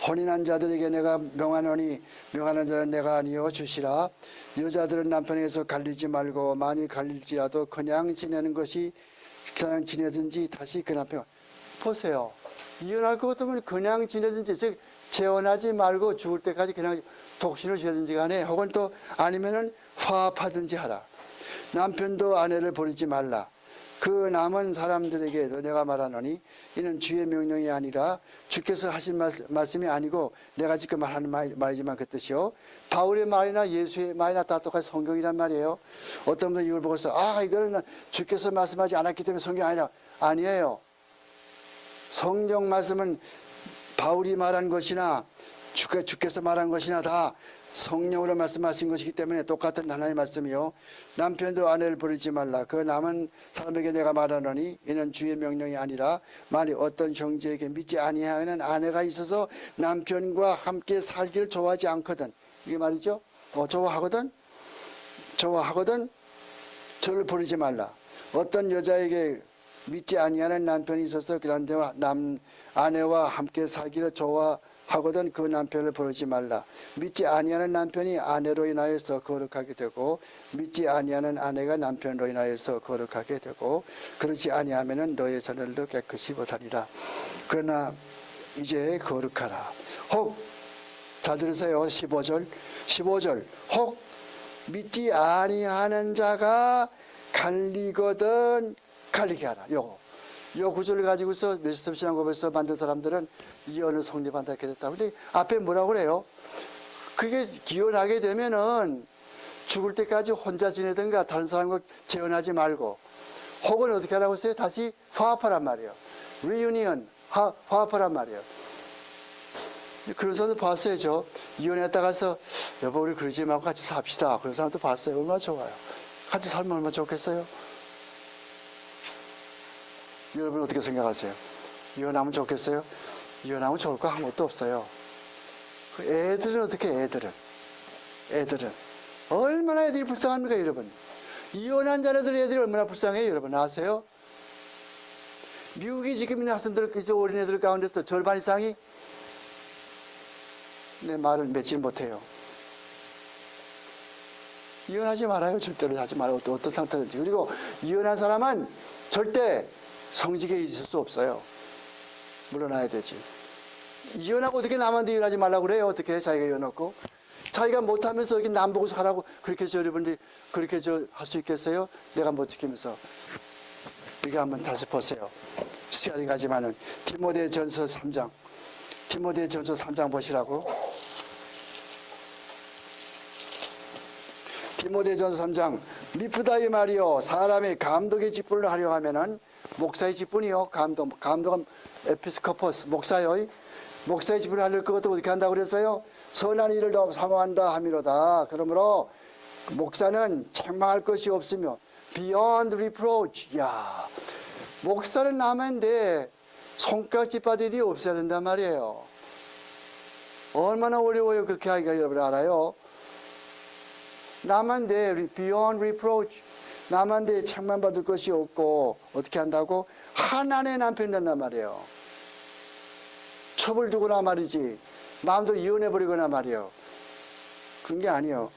혼인한 자들에게 내가 명하노니 명하는 자는 내가 아니요 주시라. 여자들은 남편에게서 갈리지 말고 만일 갈릴지라도 그냥 지내는 것이 그냥 지내든지 다시 그 남편. 보세요. 이혼할 것 같으면 그냥 지내든지, 즉 재혼하지 말고 죽을 때까지 그냥 독신을 지내든지 간에, 혹은 또 아니면은 화합하든지 하라. 남편도 아내를 버리지 말라. 그 남은 사람들에게도 내가 말하노니 이는 주의 명령이 아니라 주께서 하신 말씀이 아니고 내가 지금 말하는 말이지만 그 뜻이요. 바울의 말이나 예수의 말이나 다 똑같이 성경이란 말이에요. 어떤 분은 이걸 보고서 이거는 주께서 말씀하지 않았기 때문에 성경 아니라. 아니에요. 성경 말씀은 바울이 말한 것이나 주께서 말한 것이나 다 성령으로 말씀하신 것이기 때문에 똑같은 하나님의 말씀이요. 남편도 아내를 버리지 말라. 그 남은 사람에게 내가 말하노니 이는 주의 명령이 아니라 만일 어떤 형제에게 믿지 아니하는 아내가 있어서 남편과 함께 살기를 좋아하지 않거든. 이게 말이죠. 좋아하거든 저를 버리지 말라. 어떤 여자에게 믿지 아니하는 남편이 있어서 그 아내와 함께 살기를 좋아하거든 그 남편을 버리지 말라. 믿지 아니하는 남편이 아내로 인하여서 거룩하게 되고 믿지 아니하는 아내가 남편으로 인하여서 거룩하게 되고 그렇지 아니하면은 너의 자녀들도 깨끗이 못하리라. 그러나 이제 거룩하라. 혹 잘 들으세요. 15절 혹 믿지 아니하는 자가 갈리거든 갈리게 하라. 요 구절을 가지고서 메시스 신앙고백에서 만든 사람들은 이혼을 성립한다 이렇게 됐다. 근데 앞에 뭐라고 그래요? 그게 기혼하게 되면은 죽을 때까지 혼자 지내든가 다른 사람과 재혼하지 말고, 혹은 어떻게 하라고 했어요? 다시 화합하란 말이에요. 리유니언, 화합하란 말이에요. 그런 사람도 봤어요. 저 이혼했다가서 여보 우리 그러지 말고 같이 삽시다. 그런 사람도 봤어요. 얼마나 좋아요. 같이 살면 얼마나 좋겠어요? 여러분 어떻게 생각하세요? 이혼하면 좋겠어요? 이혼하면 좋을 거 아무것도 없어요. 그 애들은 어떻게 애들은 얼마나 애들이 불쌍합니까 여러분. 이혼한 자녀들 애들이 얼마나 불쌍해요 여러분 아세요? 미국이 지금 있는 학생들 어린애들 가운데서 절반 이상이 내 말을 맺지 못해요. 이혼하지 말아요. 절대로 하지 말아요. 어떤 상태든지. 그리고 이혼한 사람은 절대 성직에 있을 수 없어요. 물러나야 되지. 이혼하고 어떻게 남한테 이혼하지 말라고 그래요. 어떻게 자기가 이혼하고. 자기가 못하면서 여기 남 보고서 가라고 그렇게 여러분들이 그렇게 할 수 있겠어요? 내가 못 지키면서. 이게 한번 다시 보세요. 시간이 가지만은 디모데전서 3장. 디모데전서 3장 보시라고. 디모데전서 3장. 미프다의 말이요 사람의 감독의 직분을 하려 하면은 목사의 직분이요 감독은 에피스코포스 목사요. 목사의 직분을 하려고 그것도 어떻게 한다고 그랬어요? 선한 일을 더 사모한다 함이로다. 그러므로 목사는 책망할 것이 없으며 beyond reproach. 야, 목사는 남한데 손깍지밭 일이 없어야 된단 말이에요. 얼마나 어려워요 그렇게 하기가. 여러분 알아요? 남한테 beyond reproach, 남한테 책망받을 것이 없고 어떻게 한다고? 하나님의 남편 된단 말이에요. 첩을 두거나 말이지 마음대로 이혼해버리거나 말이에요. 그런 게 아니에요.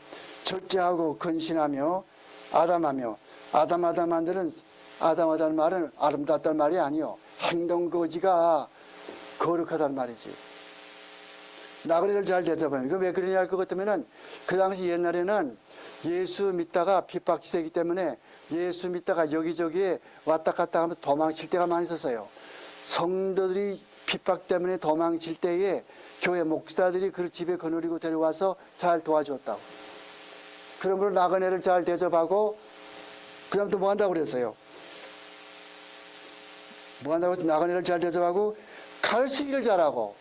절제하고 근신하며 아담하며. 아담하다는 말은 아름답다는 말이 아니에요. 행동거지가 거룩하다는 말이지. 나그네를 잘 대접하면. 이거 왜 그러냐 할 것 같으면은 그 당시 옛날에는 예수 믿다가 핍박지세이기 때문에 예수 믿다가 여기저기에 왔다 갔다 하면서 도망칠 때가 많이 있었어요. 성도들이 핍박 때문에 도망칠 때에 교회 목사들이 그 집에 거느리고 데려와서 잘 도와줬다고. 그러므로 나그네를 잘 대접하고 그 다음 또 뭐 한다고 그랬어요? 뭐 한다고 했어요? 나그네를 잘 대접하고 가르치기를 잘하고.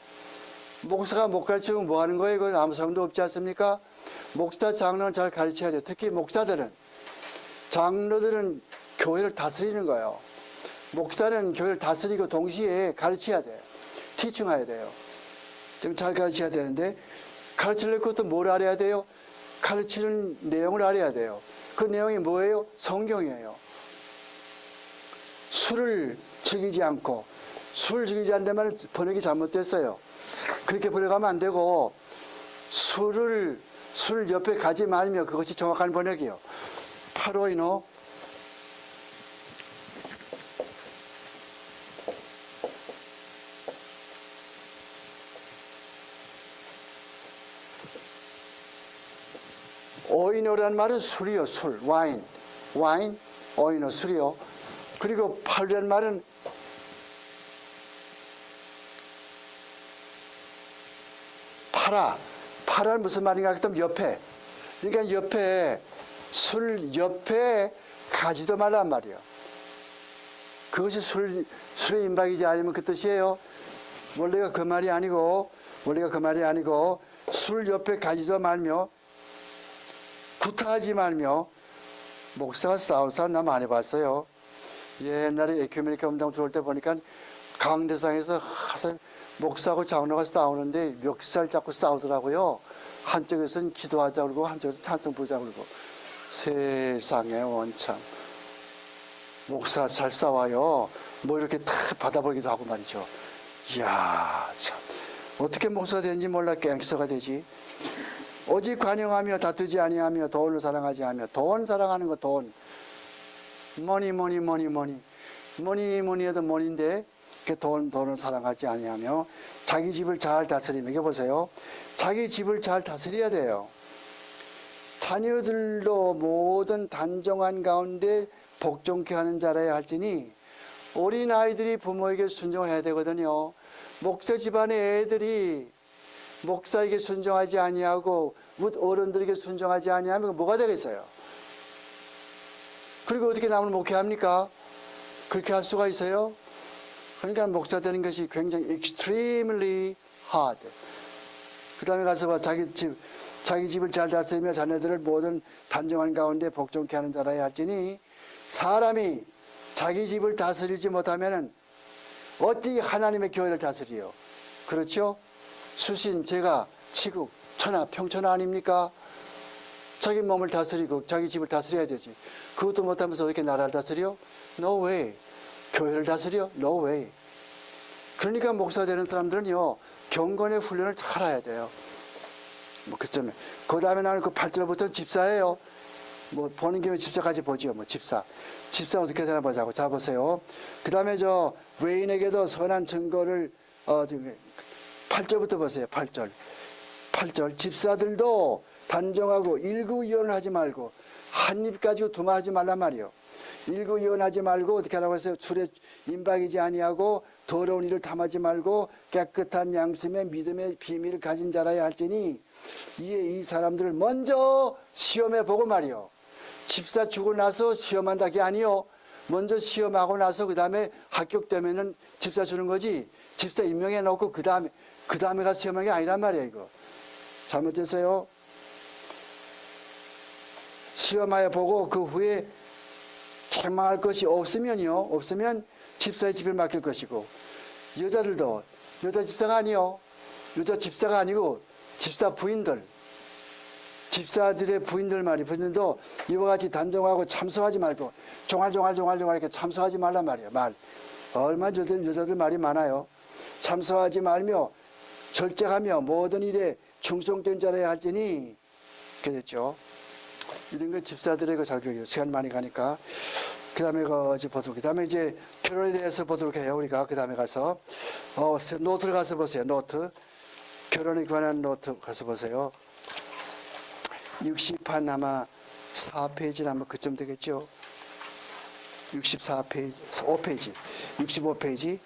목사가 못 가르치면 뭐 하는 거예요? 그건 아무 소용도 없지 않습니까? 목사 장로는 잘 가르쳐야 돼요. 특히 목사들은, 장로들은 교회를 다스리는 거예요. 목사는 교회를 다스리고 동시에 가르쳐야 돼요. 티칭해야 돼요. 잘 가르쳐야 되는데 가르치려는 것도 뭘 알아야 돼요? 가르치는 내용을 알아야 돼요. 그 내용이 뭐예요? 성경이에요. 술을 즐기지 않고, 술을 즐기지 않는다면 번역이 잘못됐어요. 그렇게 번역하면 안 되고 술 옆에 가지 말며, 그것이 정확한 번역이에요. 파로이노 오이노라는 말은 술이요, 술, 와인, 오이노, 술이요. 그리고 파르라는 말은 파라는 무슨 말인가 했더니 옆에. 그러니까 옆에, 술 옆에 가지도 말란 말이에요. 그것이 술의 임박이지 않으면 그 뜻이에요. 원래가 그 말이 아니고 술 옆에 가지도 말며, 구타하지 말며. 목사가 싸운 사람 나 많이 봤어요. 옛날에 에큐메니카 운동 들어올 때 보니까 강대상에서 목사하고 장로가 싸우는데 멱살 잡고 싸우더라고요. 한쪽에서는 기도하자고 그러고 한쪽에서는 찬송 부르자고 그러고. 세상에 원참. 목사 잘 싸워요. 뭐 이렇게 다 받아보기도 하고 말이죠. 이야, 참. 어떻게 목사가 되는지 몰라 갱스터가 되지. 오직 관용하며 다투지 아니하며 돈을 사랑하지 않으며. 돈 사랑하는 거 돈. 머니 해도 머니인데 돈을 사랑하지 아니하며 자기 집을 잘 다스리며. 이게 보세요. 자기 집을 잘 다스려야 돼요. 자녀들도 모든 단정한 가운데 복종케 하는 자라야 할지니 어린아이들이 부모에게 순종해야 되거든요. 목사 집안의 애들이 목사에게 순종하지 아니하고 어른들에게 순종하지 아니하면 뭐가 되겠어요? 그리고 어떻게 남을 목회합니까? 그렇게 할 수가 있어요? 그러니까 목사 되는 것이 굉장히 extremely hard. 그 다음에 가서 봐. 자기 집을 잘 다스리며 자녀들을 모든 단정한 가운데 복종케 하는 자라야 할지니 사람이 자기 집을 다스리지 못하면은 어떻게 하나님의 교회를 다스려요? 그렇죠? 수신, 제가, 지국, 천하, 평천하 아닙니까? 자기 몸을 다스리고 자기 집을 다스려야 되지. 그것도 못하면서 왜 이렇게 나라를 다스려? No way. 교회를 다스려? No way. 그러니까 목사 되는 사람들은요, 경건의 훈련을 잘 해야 돼요. 뭐 그쯤에. 그 다음에 나는 그 8절부터 집사예요. 뭐 보는 김에 집사까지 보죠. 뭐 집사. 집사 어떻게 되나 보자고. 자, 보세요. 그 다음에 저 외인에게도 선한 증거를 8절부터 보세요. 8절. 8절. 집사들도 단정하고 일구이혼을 하지 말고 한 입 가지고 두말하지 말란 말이요. 일구이혼하지 말고 어떻게 하라고 했어요? 술에 임박이지 아니하고 더러운 일을 담하지 말고 깨끗한 양심의 믿음의 비밀을 가진 자라야 할지니 이에 이 사람들을 먼저 시험해 보고 말이요. 집사 주고 나서 시험한다 게 아니요. 먼저 시험하고 나서 그 다음에 합격되면은 집사 주는 거지. 집사 임명해 놓고 그 다음에 가서 시험한 게 아니란 말이에요. 이거 잘못됐어요. 시험하여 보고 그 후에 책망할 것이 없으면 집사의 집을 맡길 것이고, 여자들도 여자 집사가 아니요. 여자 집사가 아니고 집사 부인들, 집사들의 부인들 말이 부인들도 이와 같이 단정하고 참소하지 말고 종알종알 이렇게 참소하지 말란 말이에요. 말 얼마나 여자들 말이 많아요. 참소하지 말며 절제하며 모든 일에 충성된 자라야 할지니. 그랬죠. 이런 거 집사들의 그 자격이에요. 시간 많이 가니까. 그 다음에 그 다음에 이제 결혼에 대해서 보도록 해요. 우리가 그 다음에 가서 노트를 가서 보세요. 노트. 결혼에 관한 노트 가서 보세요. 60판 아마 4페이지는 아마 그쯤 되겠죠. 64페이지, 5페이지, 65페이지.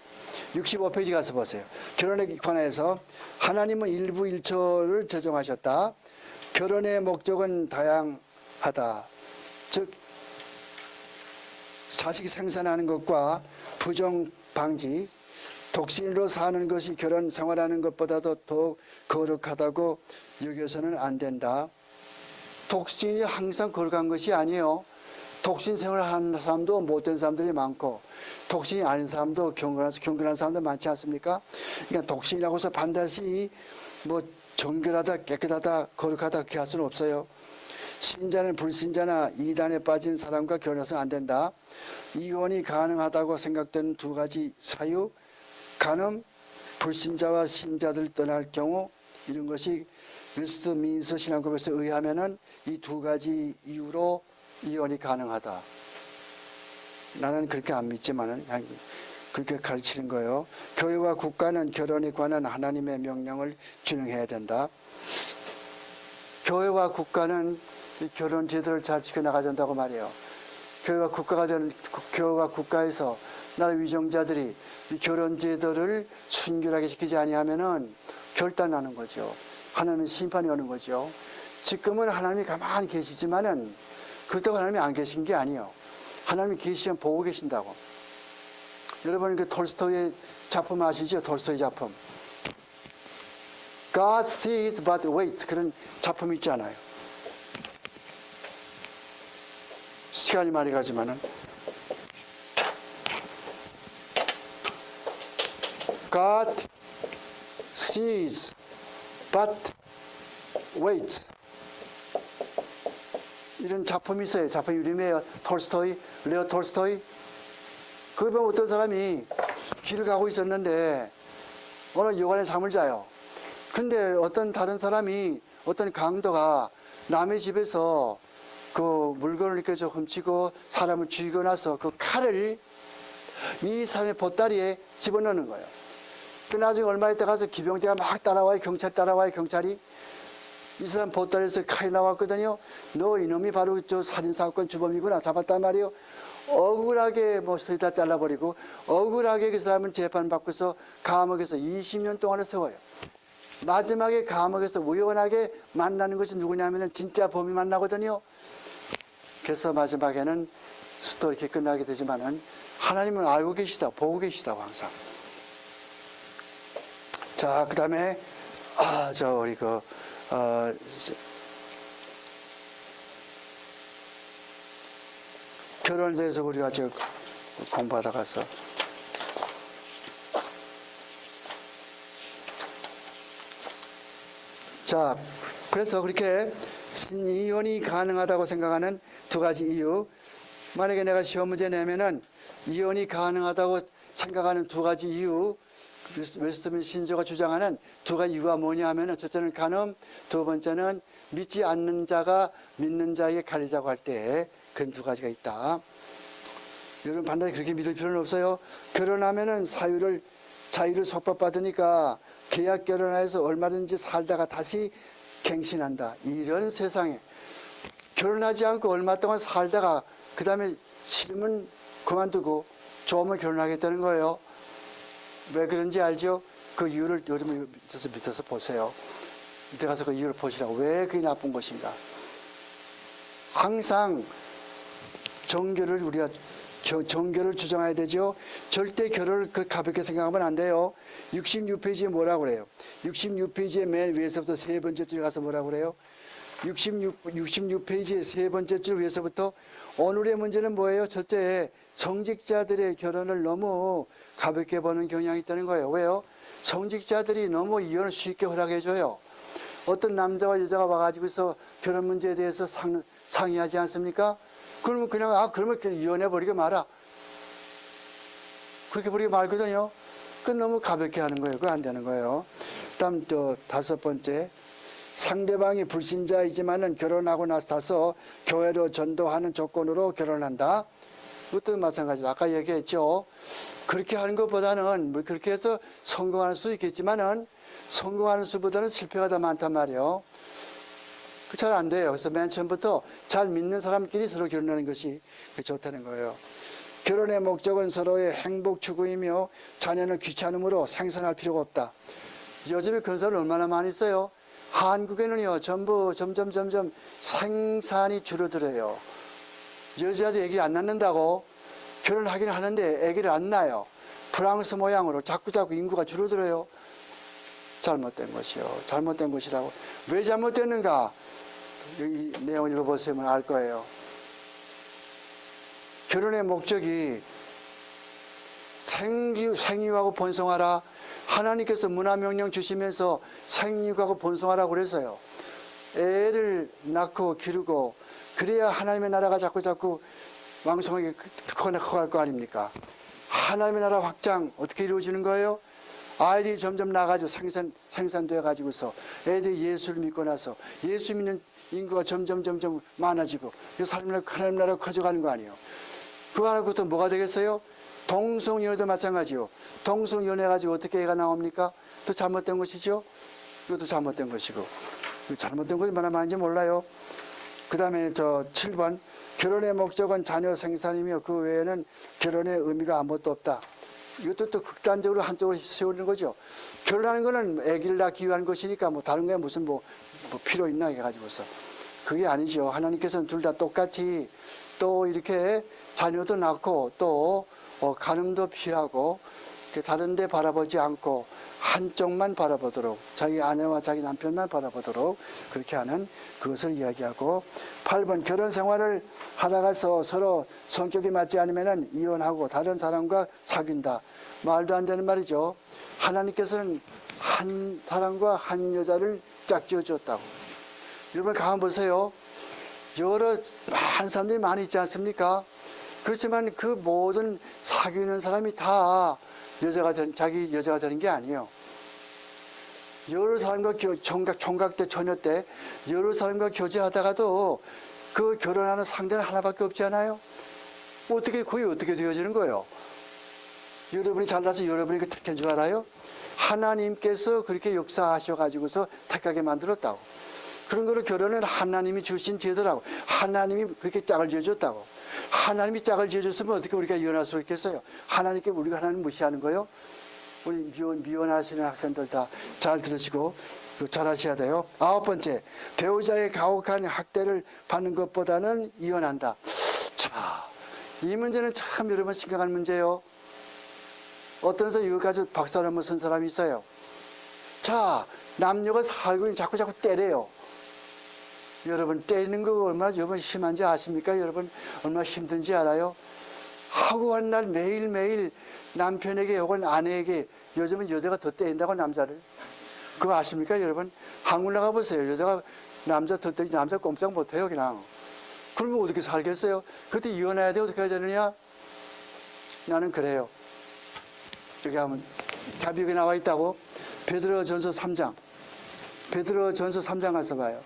65페이지 가서 보세요. 결혼에 관해서 하나님은 일부 일처를 제정하셨다. 결혼의 목적은 다양하다. 즉 자식 생산하는 것과 부정 방지, 독신으로 사는 것이 결혼 생활하는 것보다도 더 거룩하다고 여겨서는 안 된다. 독신이 항상 거룩한 것이 아니에요. 독신 생활하는 사람도 못된 사람들이 많고 독신이 아닌 사람도 경건한 사람도 많지 않습니까? 그러니까 독신이라고 해서 반드시 뭐 정결하다, 깨끗하다, 거룩하다 그렇게 할 수는 없어요. 신자는 불신자나 이단에 빠진 사람과 결혼해서는 안 된다. 이혼이 가능하다고 생각되는 두 가지 사유, 간음, 불신자와 신자들 떠날 경우, 이런 것이 웨스트민스터 신앙법에서 의하면은 이 두 가지 이유로 이혼이 가능하다. 나는 그렇게 안 믿지만은 그렇게 가르치는 거예요. 교회와 국가는 결혼에 관한 하나님의 명령을 준행해야 된다. 교회와 국가는 이 결혼 제도를 잘 지켜나가야 된다고 말이에요. 교회와 국가에서 나라 위정자들이 이 결혼 제도를 순결하게 지키지 아니하면은 결단나는 거죠. 하나님은 심판이 오는 거죠. 지금은 하나님이 가만히 계시지만은 그렇다고 하나님이 안 계신 게 아니에요. 하나님이 계시면 보고 계신다고. 여러분 그 톨스토이의 작품 아시죠? 톨스토이 작품. God sees but waits, 그런 작품 있지 않아요. 시간이 많이 가지만은 God sees but waits, 이런 작품이 있어요. 작품 이름이에요. 톨스토이, 레오 톨스토이. 그걸 보면 어떤 사람이 길을 가고 있었는데 어느 여관에 잠을 자요. 근데 어떤 다른 사람이, 어떤 강도가 남의 집에서 그 물건을 이렇게 좀 훔치고 사람을 죽이고 나서 그 칼을 이 사람의 보따리에 집어넣는 거예요. 그 나중에 얼마 있다 가서 기병대가 막 따라와요. 경찰이. 이 사람 보따리에서 칼이 나왔거든요. 너 이놈이 바로 저 살인사건 주범이구나. 잡았단 말이에요. 억울하게 뭐 서리다 잘라버리고 억울하게 그 사람은 재판받고서 감옥에서 20년 동안을 세워요. 마지막에 감옥에서 우연하게 만나는 것이 누구냐면은 진짜 범인 만나거든요. 그래서 마지막에는 스토리 이렇게 끝나게 되지만은 하나님은 알고 계시다, 보고 계시다고 항상. 자, 그 다음에 우리 결혼에 대해서 우리가 공부하다 가서 자, 그래서 그렇게 이혼이 가능하다고 생각하는 두 가지 이유. 만약에 내가 시험 문제 내면은 이혼이 가능하다고 생각하는 두 가지 이유, 웨스트민스터 신조가 주장하는 두 가지 이유가 뭐냐 하면은, 첫째는 간음, 두 번째는 믿지 않는 자가 믿는 자에게 가리자고 할 때 그런 두 가지가 있다. 여러분 반드시 그렇게 믿을 필요는 없어요. 결혼하면은 자유를 속박받으니까 계약 결혼해서 얼마든지 살다가 다시 갱신한다. 이런 세상에 결혼하지 않고 얼마 동안 살다가 그 다음에 싫으면 그만두고 좋으면 결혼하겠다는 거예요. 왜 그런지 알죠? 그 이유를 여러분 밑에서 보세요. 밑에 가서 그 이유를 보시라고. 왜 그게 나쁜 것인가. 항상 정교를 우리가 정교를 주장해야 되죠. 절대 결혼을 그 가볍게 생각하면 안 돼요. 66페이지에 뭐라고 그래요? 66페이지에 맨 위에서부터 세 번째 줄에 가서 뭐라고 그래요? 66페이지의 세 번째 줄 위에서부터 오늘의 문제는 뭐예요? 첫째, 성직자들의 결혼을 너무 가볍게 보는 경향이 있다는 거예요. 왜요? 성직자들이 너무 이혼을 쉽게 허락해줘요. 어떤 남자와 여자가 와가지고서 결혼 문제에 대해서 상의하지 않습니까? 그러면 그러면 이혼해버리게 말아. 그렇게 버리게 말거든요. 그건 너무 가볍게 하는 거예요. 그거 안 되는 거예요. 다음 또 다섯 번째. 상대방이 불신자이지만은 결혼하고 나서 교회로 전도하는 조건으로 결혼한다. 그것도 마찬가지로 아까 얘기했죠. 그렇게 하는 것보다는 뭐 그렇게 해서 성공할 수 있겠지만은 성공하는 수보다는 실패가 더 많단 말이에요. 그 잘 안 돼요. 그래서 맨 처음부터 잘 믿는 사람끼리 서로 결혼하는 것이 좋다는 거예요. 결혼의 목적은 서로의 행복 추구이며 자녀는 귀찮음으로 생산할 필요가 없다. 요즘에 그런 사람 얼마나 많이 있어요. 한국에는요, 전부 점점 생산이 줄어들어요. 여자도 아기를 안 낳는다고 결혼하긴 하는데 아기를 안 낳아요. 프랑스 모양으로 자꾸 인구가 줄어들어요. 잘못된 것이요. 잘못된 것이라고. 왜 잘못됐는가? 이 내용을 읽어보시면 알 거예요. 결혼의 목적이 생육하고 번성하라. 하나님께서 문화명령 주시면서 생육하고 번성하라고 그랬어요. 애를 낳고 기르고 그래야 하나님의 나라가 자꾸 왕성하게 커갈 거 아닙니까? 하나님의 나라 확장 어떻게 이루어지는 거예요? 아이들이 점점 나가지고 생산되어 가지고서 애들이 예수를 믿고 나서 예수 믿는 인구가 점점 많아지고 하나님 나라가 커져가는 거 아니에요? 그거 하나고 또 뭐가 되겠어요? 동성연애도 마찬가지요. 동성연애 가지고 어떻게 애가 나옵니까? 또 잘못된 것이죠. 이것도 잘못된 것이고. 잘못된 것이 얼마나 많은지 몰라요. 그 다음에 7번. 결혼의 목적은 자녀 생산이며 그 외에는 결혼의 의미가 아무것도 없다. 이것도 또 극단적으로 한쪽으로 세우는 거죠. 결혼하는 거는 아기를 낳기 위한 것이니까 뭐 다른 거에 무슨 뭐 필요 있나 해가지고서. 그게 아니죠. 하나님께서는 둘 다 똑같이 또 이렇게 자녀도 낳고 또 간음도 피하고 다른 데 바라보지 않고 한쪽만 바라보도록 자기 아내와 자기 남편만 바라보도록 그렇게 하는 그것을 이야기하고 8번 결혼 생활을 하다가서 서로 성격이 맞지 않으면 이혼하고 다른 사람과 사귄다. 말도 안 되는 말이죠. 하나님께서는 한 사람과 한 여자를 짝지어 줬다고. 여러분 가만 보세요. 많은 사람들이 많이 있지 않습니까? 그렇지만 그 모든 사귀는 사람이 다 자기 여자가 되는 게 아니에요. 여러 사람과 총각 때, 처녀 때, 여러 사람과 교제하다가도 그 결혼하는 상대는 하나밖에 없지 않아요? 거의 어떻게 되어지는 거예요? 여러분이 잘나서 여러분이 그 택한 줄 알아요? 하나님께서 그렇게 역사하셔가지고서 택하게 만들었다고. 그런 거로 결혼은 하나님이 주신 제도라고. 하나님이 그렇게 짝을 지어줬다고. 하나님이 짝을 지어줬으면 어떻게 우리가 이혼할 수 있겠어요? 하나님께 우리가 하나님 무시하는 거예요? 우리 미혼하시는 학생들 다 잘 들으시고 잘 하셔야 돼요. 9번째, 배우자의 가혹한 학대를 받는 것보다는 이혼한다. 자, 이 문제는 참 여러분 심각한 문제예요. 어떤 사람 이거 가지고 박사論쓴 사람이 있어요. 자, 남녀가 살고 있는 자꾸 때려요. 여러분 때리는 거 얼마나 여러분 심한지 아십니까? 여러분 얼마나 힘든지 알아요? 하고 한 날 매일매일 남편에게 혹은 아내에게 요즘은 여자가 더 때린다고 남자를. 그거 아십니까 여러분? 한국 나가 보세요. 여자가 남자 덧대기 남자 꼼짝 못해요 그냥. 그러면 어떻게 살겠어요? 그때 이혼해야 돼? 어떻게 해야 되느냐? 나는 그래요. 여기 하면 답이 여기 나와 있다고. 베드로전서 3장. 베드로전서 3장 가서 봐요.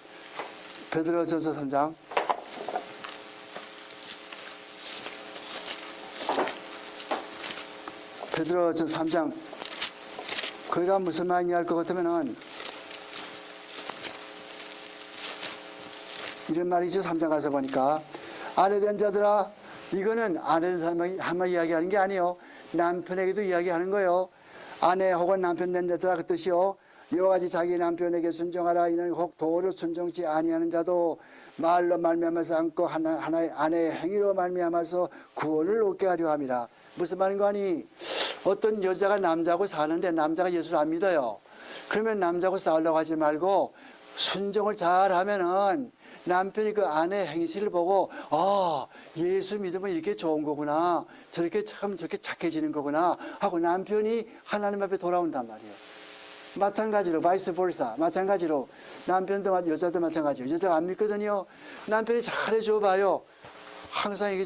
베드로전서 3장. 베드로전서 3장. 거기가 무슨 말인지 알 것 같으면은 이런 말이죠. 3장 가서 보니까 아내된 자들아, 이거는 아내된 사람이 한번 이야기하는 게 아니에요. 남편에게도 이야기하는 거예요. 아내 혹은 남편 된 자들아 그 뜻이요. 이와 같이 자기 남편에게 순종하라. 이는 혹 도를 순종치 아니하는 자도 말로 말미암아서 않고 하나의 아내의 행위로 말미암아서 구원을 얻게 하려 함이라. 무슨 말인 거 아니? 어떤 여자가 남자하고 사는데 남자가 예수를 안 믿어요. 그러면 남자하고 싸우려고 하지 말고 순종을 잘 하면은 남편이 그 아내의 행실을 보고 예수 믿으면 이렇게 좋은 거구나, 저렇게 참 저렇게 착해지는 거구나 하고 남편이 하나님 앞에 돌아온단 말이에요. 마찬가지로 바이스 볼사, 마찬가지로 남편도 여자도 마찬가지로 여자가 안 믿거든요. 남편이 잘해줘 봐요. 항상 이게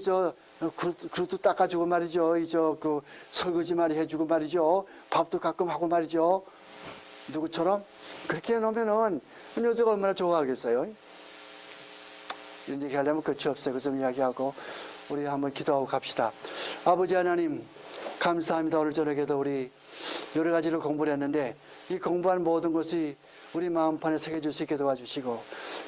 그릇도 닦아주고 말이죠. 그 설거지 많이 해주고 말이죠. 밥도 가끔 하고 말이죠. 누구처럼 그렇게 해놓으면은 여자가 얼마나 좋아하겠어요. 이런 얘기 하려면 끝이 없어요. 그 좀 이야기하고 우리 한번 기도하고 갑시다. 아버지 하나님 감사합니다. 오늘 저녁에도 우리 여러 가지로 공부를 했는데 이 공부한 모든 것이 우리 마음판에 새겨질 수 있게 도와주시고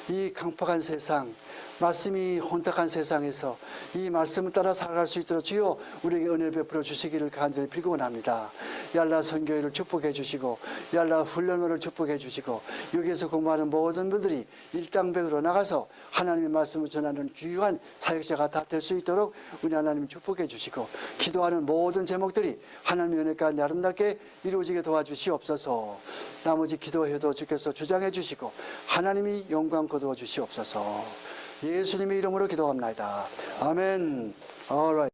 이 강팍한 세상, 말씀이 혼탁한 세상에서 이 말씀을 따라 살아갈 수 있도록 주여 우리에게 은혜를 베풀어 주시기를 간절히 빌곤합니다. 얄라 선교회를 축복해 주시고 얄라 훈련원을 축복해 주시고 여기에서 공부하는 모든 분들이 일당백으로 나가서 하나님의 말씀을 전하는 귀한 사역자가 다 될 수 있도록 우리 하나님 축복해 주시고 기도하는 모든 제목들이 하나님의 은혜 가운데 아름답게 이루어지게 도와주시옵소서. 나머지 기도해도 주께서 주장해 주시고 하나님이 영광 거두어 주시옵소서. 예수님의 이름으로 기도합니다. 아멘. Alright.